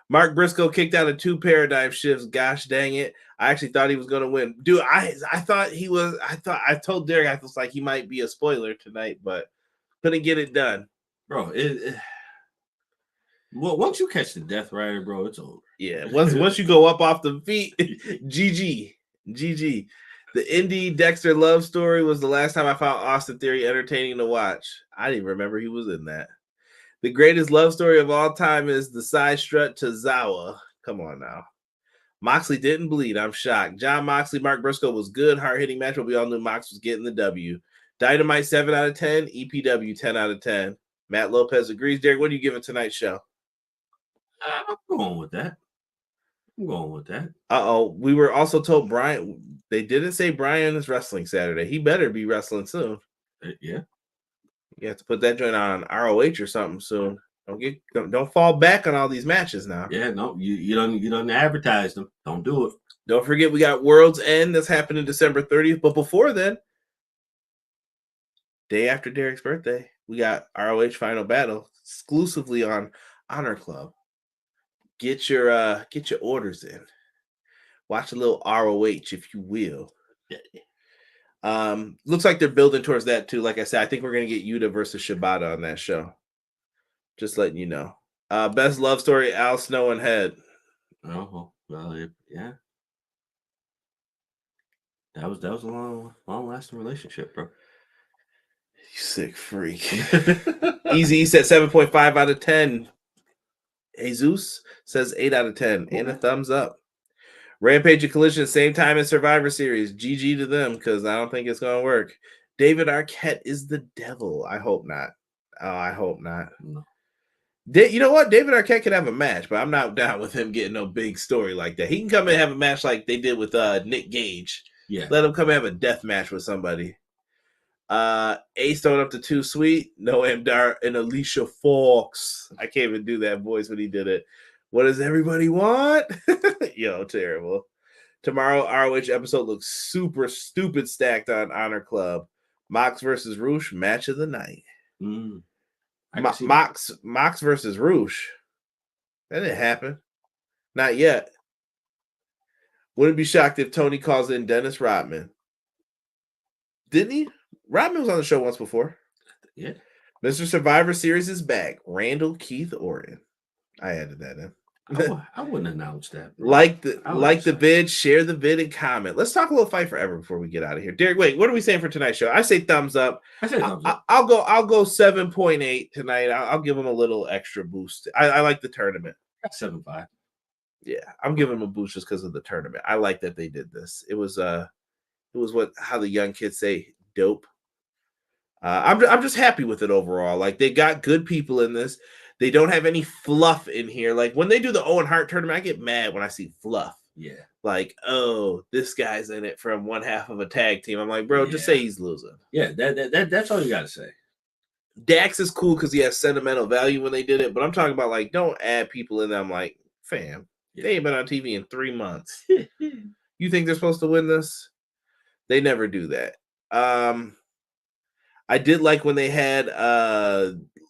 Mark Briscoe kicked out of 2 paradigm shifts. Gosh dang it. I actually thought he was going to win. Dude, I thought he was. I told Derek I was like he might be a spoiler tonight, but couldn't get it done. Bro, well, once you catch the Death Rider, bro, it's over. Yeah, once you go up off the feet, GG. The indie Dexter love story was the last time I found Austin Theory entertaining to watch. I didn't remember he was in that. The greatest love story of all time is the side strut to Zawa. Come on now. Moxley didn't bleed. I'm shocked. John Moxley, Mark Briscoe was good. Hard-hitting match, but we all knew Mox was getting the W. Dynamite 7 out of 10. EPW 10 out of 10. Matt Lopez agrees. Derek, what do you give it tonight's show? I'm going with that. We were also told Brian. They didn't say Brian is wrestling Saturday. He better be wrestling soon. Yeah. You have to put that joint on ROH or something soon. Don't fall back on all these matches now. Yeah, no, you don't advertise them. Don't do it. Don't forget we got World's End that's happening December 30th. But before then, day after Derek's birthday, we got ROH Final Battle exclusively on Honor Club. Get your orders in. Watch a little ROH, if you will. Looks like they're building towards that too. Like I said, I think we're gonna get Yuta versus Shibata on that show. Just letting you know. Best love story: Al Snow and Head. Oh well, yeah. That was a long lasting relationship, bro. You sick freak. Easy said 7.5 out of 10. Jesus says 8 out of 10 and a thumbs up. Rampage and Collision, same time as Survivor Series. GG to them because I don't think it's going to work. David Arquette is the devil. I hope not. Oh, I hope not. No. You know what? David Arquette can have a match, but I'm not down with him getting no big story like that. He can come and have a match like they did with Nick Gage. Yeah. Let him come and have a death match with somebody. Ace throwing up to Too Sweet. Noam Dar and Alicia Fox. I can't even do that voice when he did it. What does everybody want? Yo, terrible. Tomorrow, ROH episode looks super stupid stacked on Honor Club. Mox versus Roosh, match of the night. Mox versus Roosh. That didn't happen. Not yet. Wouldn't be shocked if Tony calls in Dennis Rodman. Didn't he? Rodman was on the show once before. Yeah. Mr. Survivor Series is back. Randall Keith Orton. I added that in. I wouldn't announce that. Bro. Like the vid, share the vid, and comment. Let's talk a little Fight Forever before we get out of here. Derek, wait, what are we saying for tonight's show? I say thumbs up. I say thumbs up. I'll go 7.8 tonight. I'll give them a little extra boost. I like the tournament. 7.5. Yeah, I'm giving them a boost just because of the tournament. I like that they did this. It was how the young kids say, dope. I'm just happy with it overall. Like they got good people in this. They don't have any fluff in here. Like when they do the Owen Hart tournament, I get mad when I see fluff. Yeah. Like, oh, this guy's in it from one half of a tag team. I'm like, bro, just say he's losing. Yeah, that's all you gotta say. Dax is cool because he has sentimental value when they did it, but I'm talking about like, don't add people in there. I'm like, fam, they ain't been on TV in 3 months. You think they're supposed to win this? They never do that. I did like when they had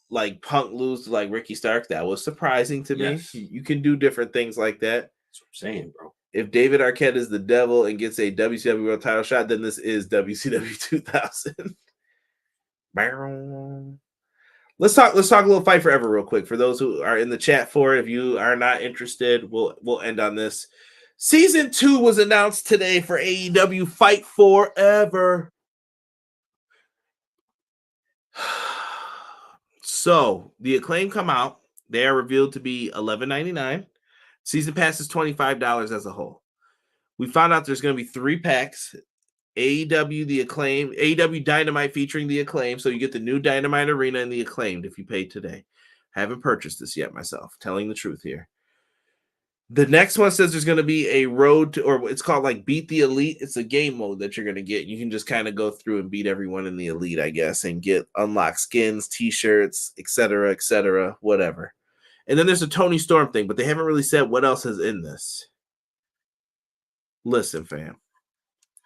like Punk lose to like Ricky Starks. That was surprising to me. Yes. You can do different things like that. That's what I'm saying, bro. If David Arquette is the devil and gets a WCW World Title shot, then this is WCW 2000. Let's talk a little Fight Forever real quick. For those who are in the chat for it, if you are not interested, we'll end on this. Season 2 was announced today for AEW Fight Forever. So the Acclaim come out. They are revealed to be $11.99. Season pass is $25 as a whole. We found out there's going to be 3 packs. AEW the Acclaim, AEW Dynamite featuring the Acclaim. So you get the new Dynamite Arena and the Acclaimed if you paid today. Haven't purchased this yet myself. Telling the truth here. The next one says there's going to be a road to, or it's called like Beat the Elite. It's a game mode that you're going to get. You can just kind of go through and beat everyone in the Elite, I guess, and get unlocked skins, t-shirts, etc., whatever. And then there's a Tony Storm thing, but they haven't really said what else is in this. Listen, fam.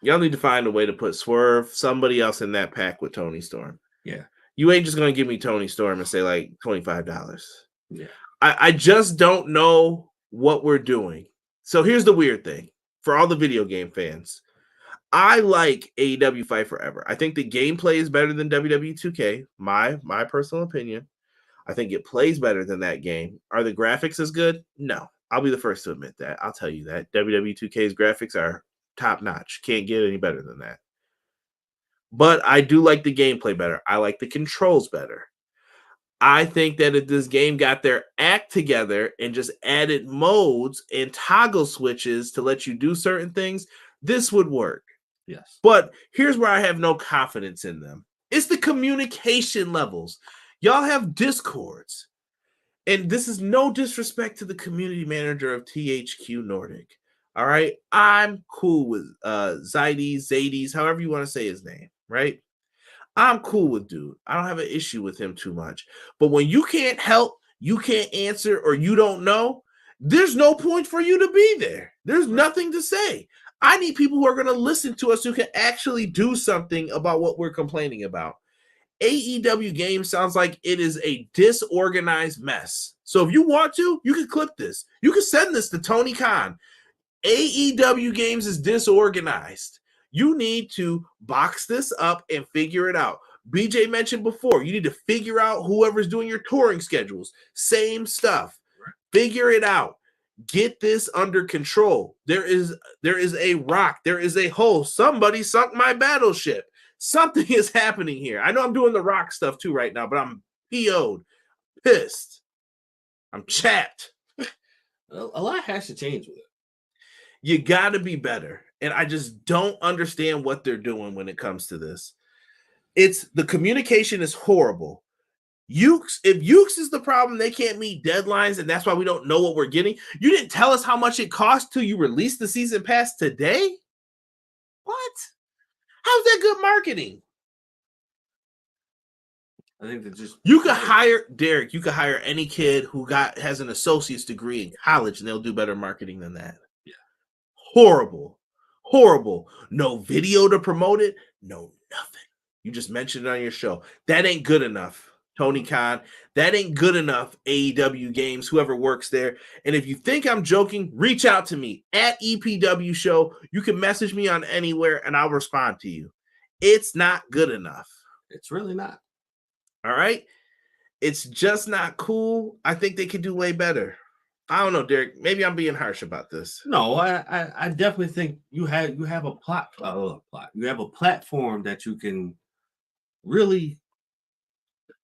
Y'all need to find a way to put Swerve, somebody else in that pack with Tony Storm. Yeah. You ain't just going to give me Tony Storm and say like $25. Yeah. I just don't know what we're doing. So here's the weird thing for all the video game fans. I like AEW Fight Forever. I think the gameplay is better than WWE 2K. My personal opinion. I think it plays better than that game. Are the graphics as good? No. I'll be the first to admit that. I'll tell you that. WWE 2K's graphics are top notch. Can't get any better than that. But I do like the gameplay better. I like the controls better. I think that if this game got their act together and just added modes and toggle switches to let you do certain things, this would work. Yes. But here's where I have no confidence in them. It's the communication levels. Y'all have Discords. And this is no disrespect to the community manager of THQ Nordic. All right? I'm cool with Zaides, however you want to say his name, right? I'm cool with dude. I don't have an issue with him too much. But when you can't help, you can't answer, or you don't know, there's no point for you to be there. There's nothing to say. I need people who are going to listen to us who can actually do something about what we're complaining about. AEW game sounds like it is a disorganized mess. So if you want to, you can clip this. You can send this to Tony Khan. AEW games is disorganized. You need to box this up and figure it out. BJ mentioned before, you need to figure out whoever's doing your touring schedules. Same stuff. Figure it out. Get this under control. There is a rock. There is a hole. Somebody sunk my battleship. Something is happening here. I know I'm doing the rock stuff too right now, but I'm PO'd, pissed. I'm chapped. A lot has to change with it. You got to be better. And I just don't understand what they're doing when it comes to this. It's the communication is horrible. If Ukes is the problem, they can't meet deadlines, and that's why we don't know what we're getting. You didn't tell us how much it cost till you released the season pass today? What? How's that good marketing? I think that just you could hire Derek. You could hire any kid who has an associate's degree in college, and they'll do better marketing than that. Yeah, horrible. No video to promote it. No nothing. You just mentioned it on your show. That ain't good enough, Tony Khan. That ain't good enough, AEW Games, whoever works there. And if you think I'm joking, reach out to me at EPW Show. You can message me on anywhere, and I'll respond to you. It's not good enough. It's really not. All right? It's just not cool. I think they could do way better. I don't know, Derek. Maybe I'm being harsh about this. No, I definitely think you have a plot. You have a platform that you can really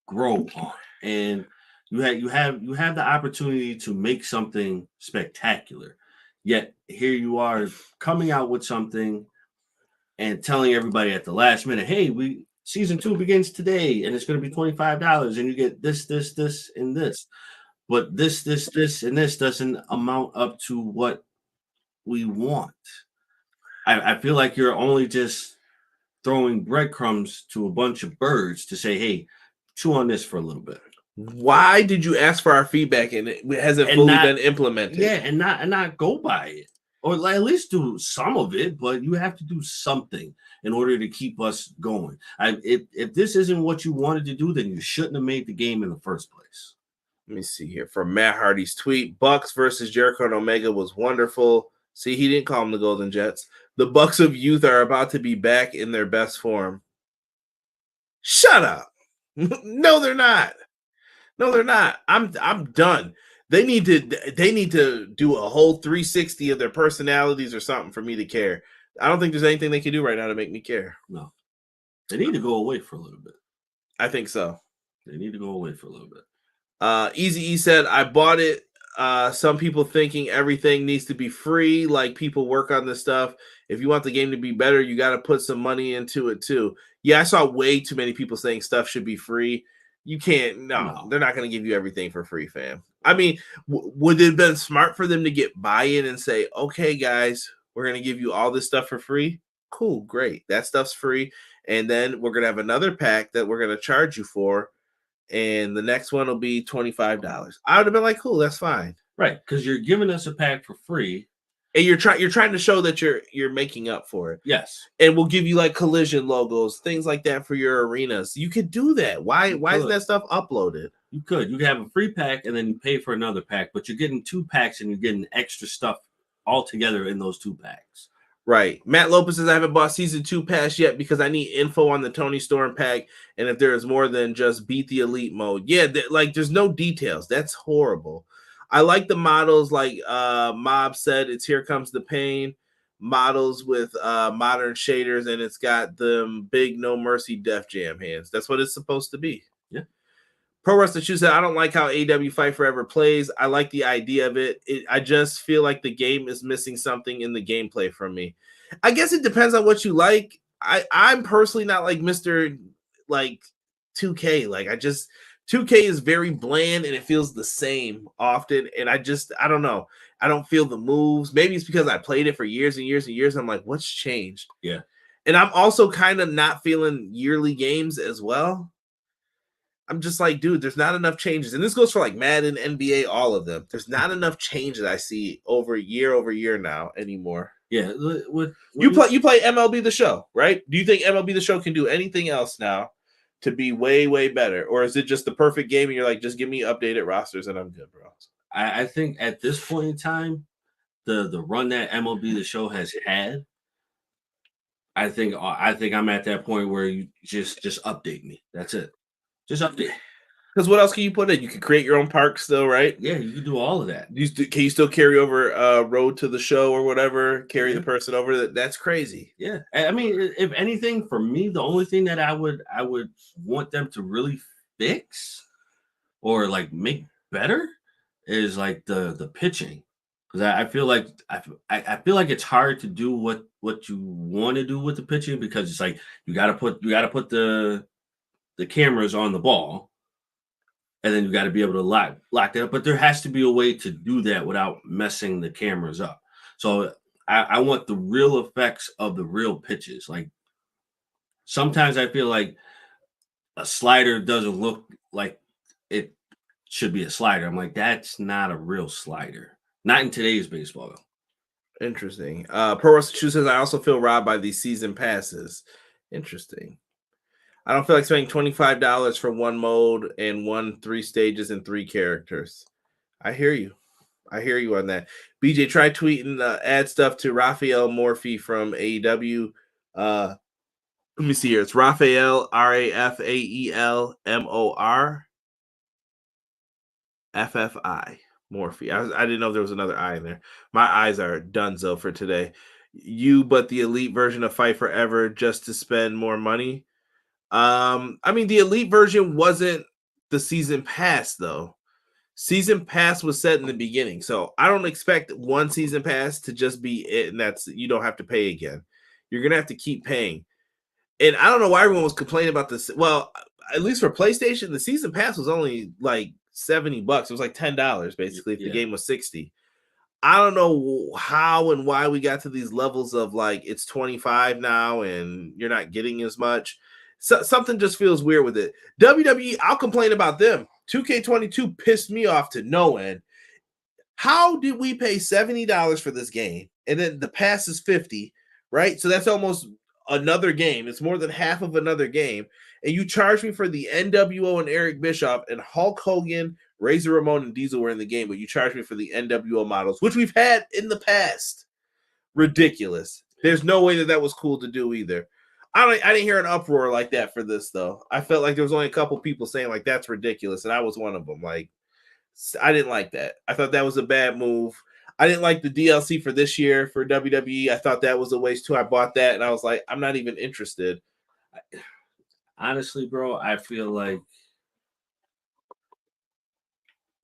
grow on, and you have the opportunity to make something spectacular. Yet here you are coming out with something and telling everybody at the last minute, "Hey, season 2 begins today, and it's going to be $25, and you get this, and this." But this, and this doesn't amount up to what we want. I feel like you're only just throwing breadcrumbs to a bunch of birds to say, hey, chew on this for a little bit. Why did you ask for our feedback and it hasn't fully been implemented? Yeah, and not go by it. Or at least do some of it, but you have to do something in order to keep us going. If this isn't what you wanted to do, then you shouldn't have made the game in the first place. Let me see here. From Matt Hardy's tweet, Bucks versus Jericho and Omega was wonderful. See, he didn't call them the Golden Jets. The Bucks of Youth are about to be back in their best form. Shut up. No, they're not. No, they're not. I'm done. They need to do a whole 360 of their personalities or something for me to care. I don't think there's anything they can do right now to make me care. No. They need to go away for a little bit. I think so. They need to go away for a little bit. Easy E said, I bought it some people thinking everything needs to be free, like people work on this stuff. If you want the game to be better, you got to put some money into it too. Yeah, I saw way too many people saying stuff should be free. You can't, no. They're not going to give you everything for free, fam. I mean, would it have been smart for them to get buy-in and say, okay, guys, we're going to give you all this stuff for free? Cool, great. That stuff's free. And then we're going to have another pack that we're going to charge you for. And the next one will be $25. I would have been like, cool, that's fine. Right, because you're giving us a pack for free. And you're trying to show that you're making up for it. Yes. And we'll give you like collision logos, things like that for your arenas. You could do that. Why isn't that stuff uploaded? You could. You could have a free pack and then you pay for another pack, but you're getting 2 packs and you're getting extra stuff all together in those 2 packs. Right. Matt Lopez says I haven't bought season 2 pass yet because I need info on the Tony Storm pack and if there is more than just beat the elite mode. Yeah, there's no details. That's horrible. I like the models like Mob said, it's Here Comes the Pain models with modern shaders and it's got them big No Mercy Def Jam hands. That's what it's supposed to be. Yeah. Pro Wrestling Shoe said, I don't like how AEW Fight Forever plays. I like the idea of it. I just feel like the game is missing something in the gameplay from me. I guess it depends on what you like. I'm personally not like Mr. like 2K. Like 2K is very bland and it feels the same often. And I don't know. I don't feel the moves. Maybe it's because I played it for years and years and years. I'm like, what's changed? Yeah. And I'm also kind of not feeling yearly games as well. I'm just like, dude, there's not enough changes. And this goes for like Madden, NBA, all of them. There's not enough changes I see over year now anymore. Yeah. You play MLB The Show, right? Do you think MLB The Show can do anything else now to be way, way better? Or is it just the perfect game and you're like, just give me updated rosters and I'm good, bro? I think at this point in time, the run that MLB The Show has had, I think I'm at that point where you just update me. That's it. Just update. Because what else can you put in? You can create your own park still, right? Yeah, you can do all of that. Can you still carry over Road to the Show or whatever? Carry the person over? That's crazy. Yeah, I mean, if anything, for me, the only thing that I would want them to really fix or like make better is like the pitching, because I feel like I feel like it's hard to do what you want to do with the pitching because it's like you got to put the cameras on the ball. And then you got to be able to lock that up. But there has to be a way to do that without messing the cameras up. So I want the real effects of the real pitches. Like sometimes I feel like a slider doesn't look like it should be a slider. I'm like, that's not a real slider. Not in today's baseball, though. Interesting. Pro Wrestling Shoe says, I also feel robbed by these season passes. Interesting. I don't feel like spending $25 for one mode and 3 stages and 3 characters. I hear you. On that. BJ, try tweeting add stuff to Raphael Morphy from AEW. Let me see here. It's Raphael, Rafael Mor FFI Morphy. I didn't know there was another I in there. My eyes are donezo for today. But the elite version of Fight Forever just to spend more money. I mean, the elite version wasn't the season pass, though. Season pass was set in the beginning, so I don't expect one season pass to just be it, and that's you don't have to pay again. You're gonna have to keep paying. And I don't know why everyone was complaining about this. Well, at least for PlayStation, the season pass was only like $70. It was like $10 basically if the game was $60. I don't know how and why we got to these levels of like it's $25 now and you're not getting as much. So, something just feels weird with it. WWE, I'll complain about them. 2K22 pissed me off to no end. How did we pay $70 for this game and then the pass is $50, right? So that's almost another game. It's more than half of another game. And you charge me for the NWO and Eric Bischoff and Hulk Hogan, Razor Ramon, and Diesel were in the game, but you charge me for the NWO models, which we've had in the past. Ridiculous. There's no way that was cool to do either. I didn't hear an uproar like that for this, though. I felt like there was only a couple people saying, like, that's ridiculous, and I was one of them. Like, I didn't like that. I thought that was a bad move. I didn't like the DLC for this year for WWE. I thought that was a waste, too. I bought that, and I was like, I'm not even interested. Honestly, bro, I feel like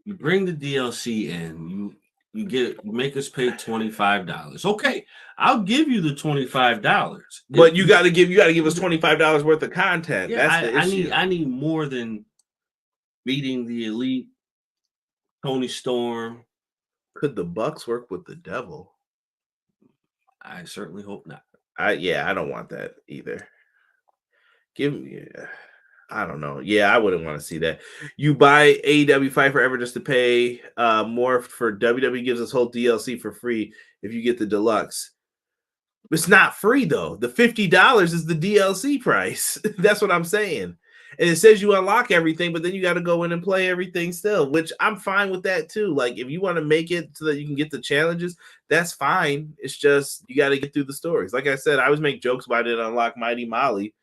You bring the DLC in. You make us pay $25. Okay, I'll give you the $25. But you got to give us $25 worth of content. Yeah, That's the issue. I need more than beating the Elite, Tony Storm. Could the Bucks work with the devil? I certainly hope not. I don't want that either. I don't know. Yeah, I wouldn't want to see that. You buy AEW Fight Forever just to pay more for WWE gives us whole DLC for free if you get the deluxe. It's not free though. The $50 is the DLC price. That's what I'm saying. And it says you unlock everything, but then you got to go in and play everything still, which I'm fine with that too. Like if you want to make it so that you can get the challenges, that's fine. It's just you got to get through the stories. Like I said, I always make jokes about it. Unlock Mighty Molly.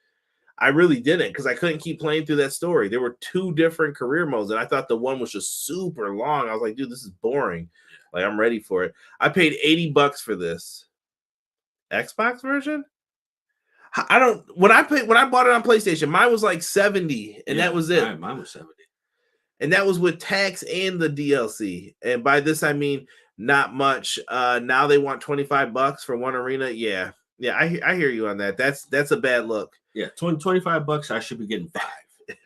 I really didn't because I couldn't keep playing through that story. There were 2 different career modes, and I thought the one was just super long. I was like, dude, this is boring. Like I'm ready for it. I paid $80 for this Xbox version. When I bought it on PlayStation, mine was like 70, and that was it. Mine was 70, and that was with tax and the DLC. And by this I mean not much. Now they want $25 for one arena. Yeah, I hear you on that. That's a bad look. Yeah, $25. I should be getting 5.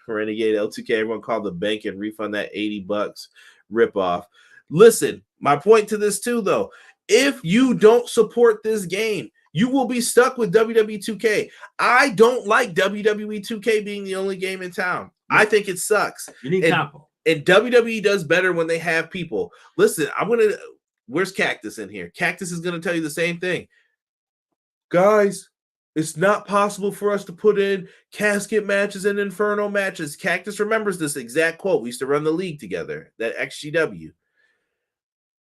Renegade L2K, everyone call the bank and refund that $80 ripoff. Listen, my point to this too, though, if you don't support this game, you will be stuck with WWE 2K. I don't like WWE 2K being the only game in town. I think it sucks. You need combo. And WWE does better when they have people. Listen, where's Cactus in here? Cactus is gonna tell you the same thing. Guys, it's not possible for us to put in casket matches and inferno matches. Cactus remembers this exact quote. We used to run the league together, that XGW.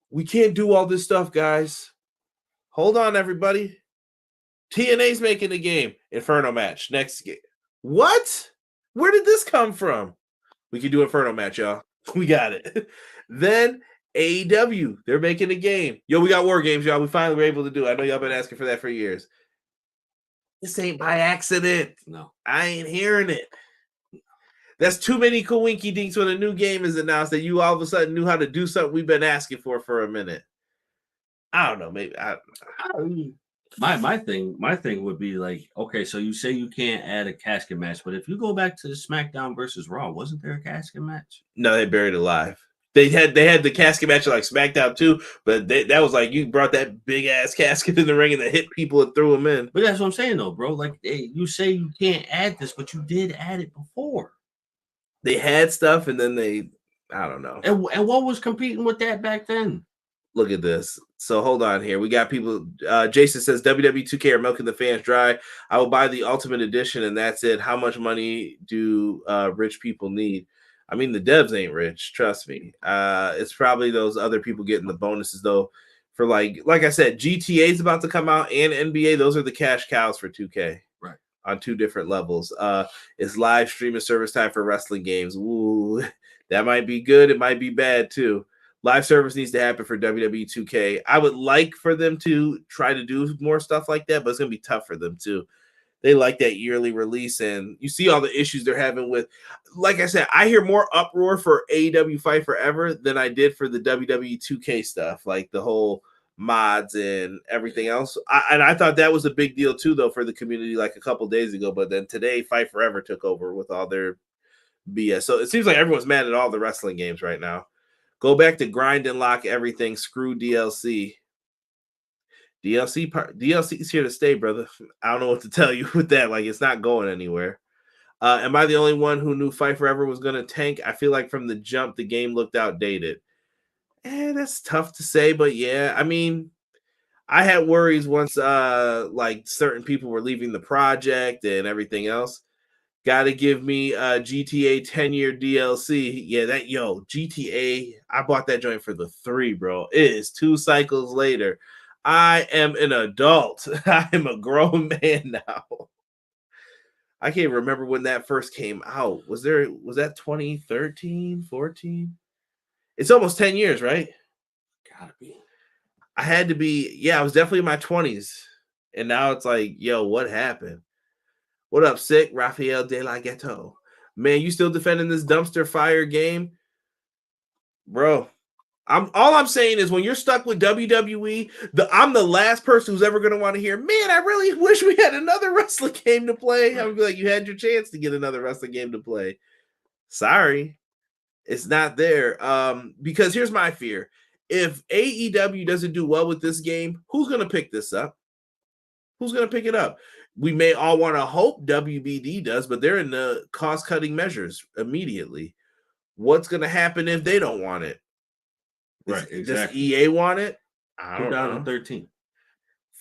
We can't do all this stuff, guys. Hold on, everybody. TNA's making a game. Inferno match. Next game. What? Where did this come from? We can do Inferno match, y'all. We got it. Then AEW. They're making a game. Yo, we got War Games, y'all. We finally were able to do it. I know y'all been asking for that for years. This ain't by accident. No. I ain't hearing it. That's too many coinky dinks when a new game is announced that you all of a sudden knew how to do something we've been asking for a minute. I don't know. Maybe my thing would be like, okay, so you say you can't add a casket match, but if you go back to the SmackDown versus Raw, wasn't there a casket match? No, they buried it alive. They had the casket match like SmackDown too, but that was like you brought that big ass casket in the ring and they hit people and threw them in. But that's what I'm saying though, bro. Like you say you can't add this, but you did add it before. They had stuff and then I don't know. And what was competing with that back then? Look at this. So hold on here. We got people. Jason says WWE 2K are milking the fans dry. I will buy the Ultimate Edition and that's it. How much money do rich people need? I mean, the devs ain't rich. Trust me. It's probably those other people getting the bonuses though. For like I said, GTA is about to come out and NBA. Those are the cash cows for 2K. Right. On 2 different levels. It's live streaming service time for wrestling games. Ooh, that might be good. It might be bad too. Live service needs to happen for WWE 2K. I would like for them to try to do more stuff like that, but it's going to be tough for them too. They like that yearly release, and you see all the issues they're having with, like I said, I hear more uproar for AEW Fight Forever than I did for the WWE 2K stuff, like the whole mods and everything else. I thought that was a big deal too, though, for the community like a couple days ago, but then today Fight Forever took over with all their BS. So it seems like everyone's mad at all the wrestling games right now. Go back to grind and lock everything. Screw DLC. DLC is here to stay, brother. I don't know what to tell you with that. Like, it's not going anywhere. Am I the only one who knew Fight Forever was going to tank? I feel like from the jump, the game looked outdated. That's tough to say, but yeah. I mean, I had worries once like certain people were leaving the project and everything else. Got to give me GTA 10-year DLC. Yeah, GTA. I bought that joint for the 3, bro. It is 2 cycles later. I am an adult. I am a grown man now. I can't remember when that first came out. Was that 2013, 14? It's almost 10 years, right? Gotta be. I had to be. Yeah, I was definitely in my 20s. And now it's like, yo, what happened? What up, sick? Rafael De La Ghetto. Man, you still defending this dumpster fire game? bro. I'm saying is when you're stuck with WWE, I'm the last person who's ever going to want to hear, man, I really wish we had another wrestling game to play. I would be like, you had your chance to get another wrestling game to play. Sorry, it's not there. Because here's my fear. If AEW doesn't do well with this game, who's going to pick this up? Who's going to pick it up? We may all want to hope WBD does, but they're in the cost-cutting measures immediately. What's going to happen if they don't want it? Right, exactly. Does EA want it? I don't know. 2013.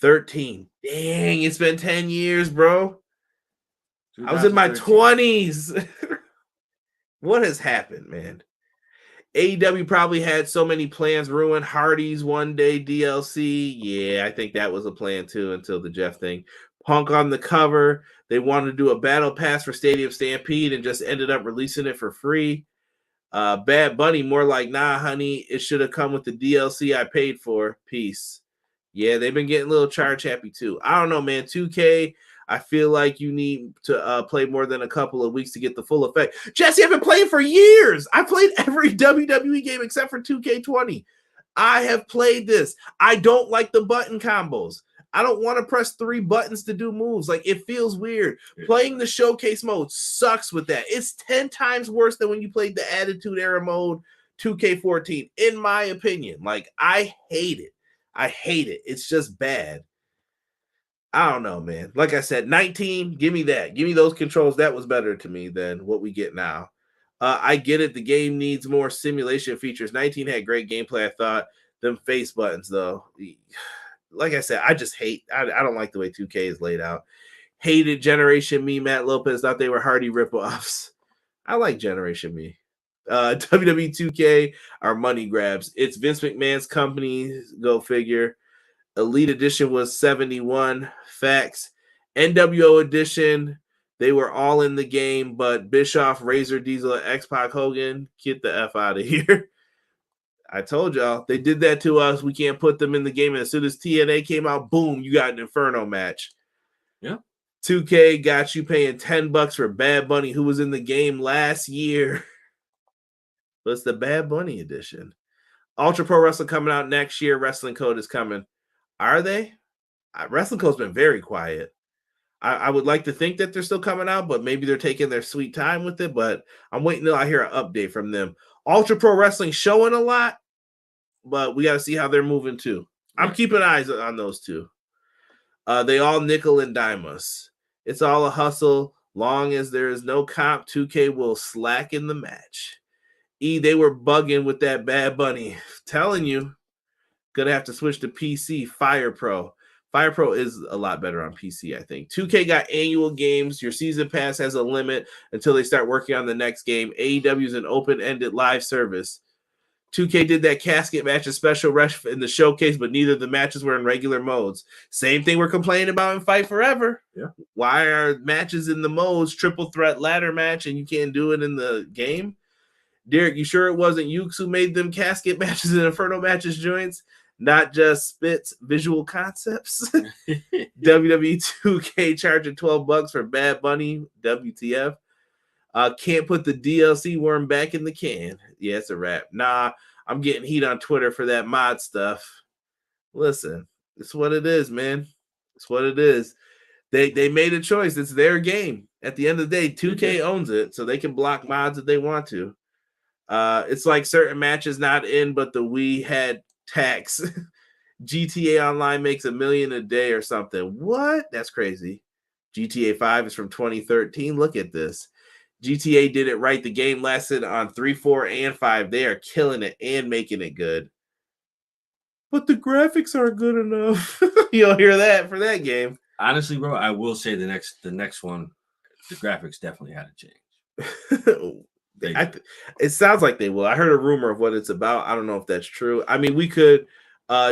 13. Dang, it's been 10 years, bro. I was in my 20s. What has happened, man? AEW probably had so many plans ruined. Hardy's one day DLC. Yeah, I think that was a plan too until the Jeff thing. Punk on the cover. They wanted to do a battle pass for Stadium Stampede and just ended up releasing it for free. Bad Bunny, more like, nah, honey, it should have come with the DLC I paid for. Peace. Yeah, they've been getting a little charge happy too. I don't know, man. 2K, I feel like you need to play more than a couple of weeks to get the full effect. Jesse, I've been playing for years. I played every WWE game except for 2K20. I have played this. I don't like the button combos. I don't want to press 3 buttons to do moves. Like, it feels weird. Playing the showcase mode sucks with that. It's 10 times worse than when you played the Attitude Era mode 2K14, in my opinion. Like, I hate it. I hate it. It's just bad. I don't know, man. Like I said, 19, give me that. Give me those controls. That was better to me than what we get now. I get it. The game needs more simulation features. 19 had great gameplay, I thought. Them face buttons, though. Like I said, I just hate. I don't like the way 2K is laid out. Hated Generation Me. Matt Lopez thought they were Hardy ripoffs. I like Generation Me. WWE 2K are money grabs. It's Vince McMahon's company. Go figure. Elite Edition was 71. Facts. NWO Edition, they were all in the game, but Bischoff, Razor, Diesel, and X-Pac Hogan, get the F out of here. I told y'all, they did that to us. We can't put them in the game. And as soon as TNA came out, boom, you got an Inferno match. Yeah. 2K got you paying $10 for Bad Bunny, who was in the game last year. But it's the Bad Bunny edition. Ultra Pro Wrestling coming out next year. Wrestling Code is coming. Are they? Wrestling Code's been very quiet. I would like to think that they're still coming out, but maybe they're taking their sweet time with it. But I'm waiting till I hear an update from them. Ultra Pro Wrestling showing a lot, but we got to see how they're moving too. Right. I'm keeping eyes on those two. They all nickel and dime us. It's all a hustle. Long as there is no comp, 2K will slacken the match. They were bugging with that Bad Bunny. Telling you, gonna have to switch to PC. Fire Pro. Fire Pro is a lot better on PC, I think. 2K got annual games. Your season pass has a limit until they start working on the next game. AEW is an open-ended live service. 2K did that casket match, a special rush in the showcase, but neither of the matches were in regular modes. Same thing we're complaining about in Fight Forever. Yeah. Why are matches in the modes triple threat ladder match and you can't do it in the game? Derek, you sure it wasn't Ukes who made them casket matches and Inferno matches joints? Not just Spitz visual concepts. WWE 2K charging $12 for Bad Bunny. WTF. Can't put the DLC worm back in the can. Yeah, it's a wrap. Nah, I'm getting heat on Twitter for that mod stuff. Listen, it's what it is, man. It's what it is. They made a choice. It's their game. At the end of the day, 2K owns it, so they can block mods if they want to. It's like certain matches not in, but the Wii had tax. GTA Online makes $1 million a day or something. What? That's crazy. GTA 5 is from 2013. Look at this. GTA did it right. The game lasted on 3, 4, and 5. They are killing it and making it good. But the graphics aren't good enough. You'll hear that for that game. Honestly, bro, I will say the next one, the graphics definitely had to change. It sounds like they will. I heard a rumor of what it's about. I don't know if that's true. I mean, we could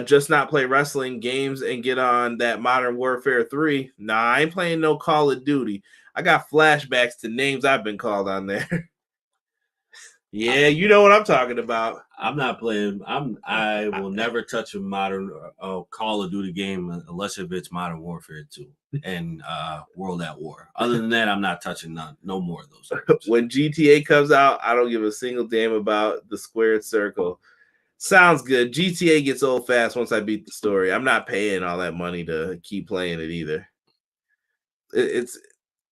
just not play wrestling games and get on that Modern Warfare 3. Nah, I ain't playing no Call of Duty. I got flashbacks to names I've been called on there. Yeah, you know what I'm talking about. I'm not playing. I will never touch a modern Call of Duty game unless if it's Modern Warfare 2 and World at War. Other than that, I'm not touching no more of those games. When GTA comes out, I don't give a single damn about the squared circle. Sounds good. GTA gets old fast once I beat the story. I'm not paying all that money to keep playing it either. It's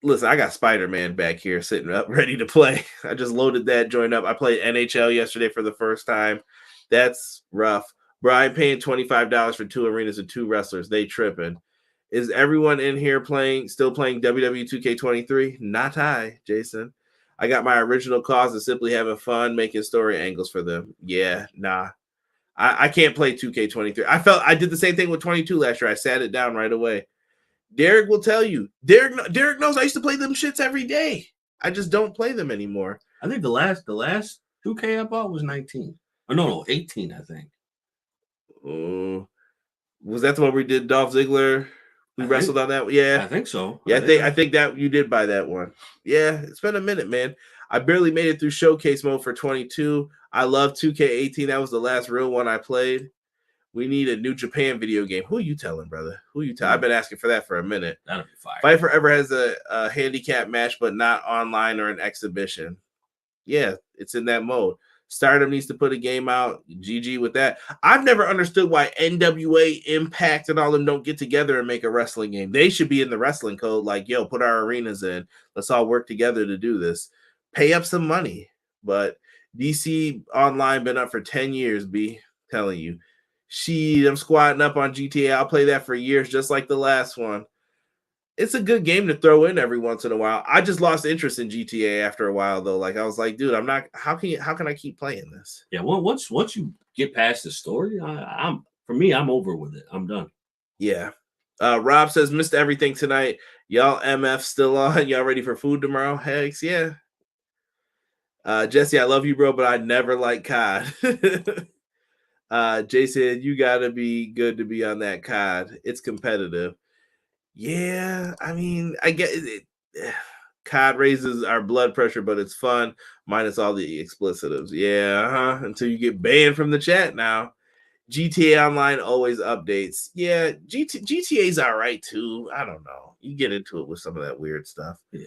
listen, I got Spider-Man back here sitting up ready to play. I just loaded that joint up. I played NHL yesterday for the first time. That's rough. Bro, I'm paying $25 for 2 arenas and 2 wrestlers. They tripping. Is everyone in here still playing WWE 2K23? Not I, Jason. I got my original cause of simply having fun, making story angles for them. Yeah, nah. I can't play 2K23. I did the same thing with 22 last year. I sat it down right away. Derek will tell you. Derek knows I used to play them shits every day. I just don't play them anymore. I think the last 2K I bought was 19. Oh, no, 18, I think. Was that the one we did Dolph Ziggler? We wrestled on that? Yeah. I think so. Yeah, I think that you did buy that one. Yeah, it's been a minute, man. I barely made it through showcase mode for 22. I love 2K18. That was the last real one I played. We need a New Japan video game. Who are you telling, brother? Who are you telling? I've been asking for that for a minute. That'll be fire. Fight Forever has a handicap match, but not online or an exhibition. Yeah, it's in that mode. Stardom needs to put a game out. GG with that. I've never understood why NWA, Impact, and all them don't get together and make a wrestling game. They should be in the wrestling code. Like, yo, put our arenas in. Let's all work together to do this. Pay up some money. But DC Online been up for 10 years, B. Telling you. I'm squatting up on GTA. I'll play that for years, just like the last one. It's a good game to throw in every once in a while. I just lost interest in GTA after a while, though. Like I was like, dude, I'm not. How can I keep playing this? Yeah, well, once you get past the story, I'm over with it. I'm done. Yeah. Rob says missed everything tonight. Y'all MF still on? Y'all ready for food tomorrow? Hex, yeah. Jesse, I love you, bro, but I never like COD. Jay said you gotta be good to be on that COD. It's competitive. Yeah, I mean, I get it. COD raises our blood pressure, but it's fun, minus all the explicitives. Yeah, until you get banned from the chat now. GTA Online always updates. Yeah, GTA's all right, too. I don't know. You get into it with some of that weird stuff. Yeah.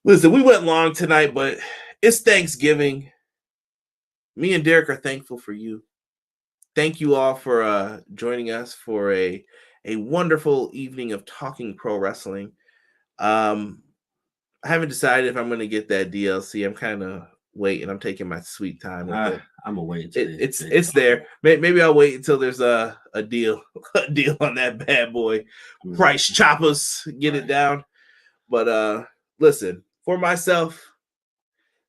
Listen, we went long tonight, but it's Thanksgiving. Me and Derek are thankful for you. Thank you all for joining us for a wonderful evening of talking pro wrestling. I haven't decided if I'm going to get that DLC. I'm kind of waiting. I'm taking my sweet time with it. I'm gonna wait. It's there. Maybe I'll wait until there's a deal on that bad boy. Price choppers, get it down. But listen, for myself,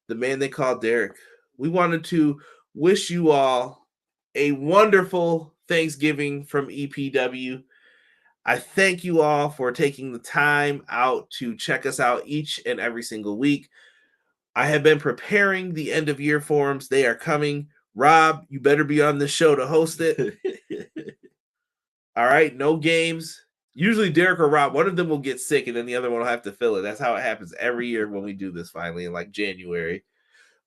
the man they call Derek, we wanted to wish you all a wonderful Thanksgiving from EPW. I thank you all for taking the time out to check us out each and every single week. I have been preparing the end of year forums. They are coming. Rob, you better be on the show to host it. All right, no games. Usually Derek or Rob, one of them will get sick and then the other one will have to fill it. That's how it happens every year when we do this finally in like January.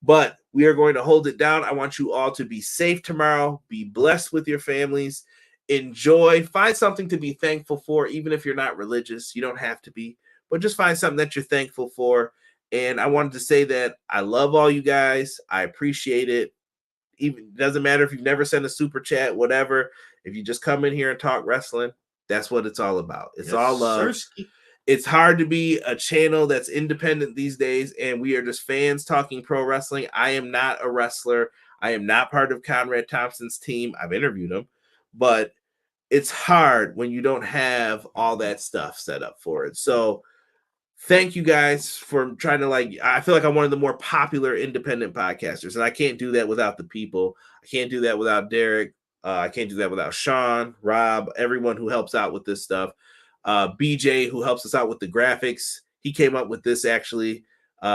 But we are going to hold it down. I want you all to be safe tomorrow. Be blessed with your families. Enjoy. Find something to be thankful for, even if you're not religious. You don't have to be, but just find something that you're thankful for. And I wanted to say that I love all you guys. I appreciate it. Even doesn't matter if you've never sent a super chat, whatever. If you just come in here and talk wrestling, that's what it's all about. It's all love. Sirski. It's hard to be a channel that's independent these days, and we are just fans talking pro wrestling. I am not a wrestler. I am not part of Conrad Thompson's team. I've interviewed him, but it's hard when you don't have all that stuff set up for it. So thank you guys for trying to I feel like I'm one of the more popular independent podcasters, and I can't do that without the people. I can't do that without Derek. I can't do that without Sean, Rob, everyone who helps out with this stuff. BJ, who helps us out with the graphics. He came up with this, actually.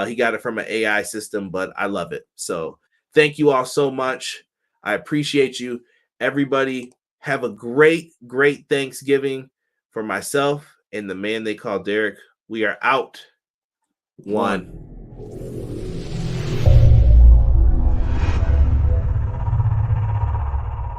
He got it from an AI system, but I love it. So thank you all so much. I appreciate you. Everybody have a great, great Thanksgiving. For myself and the man they call Derek, we are out. One.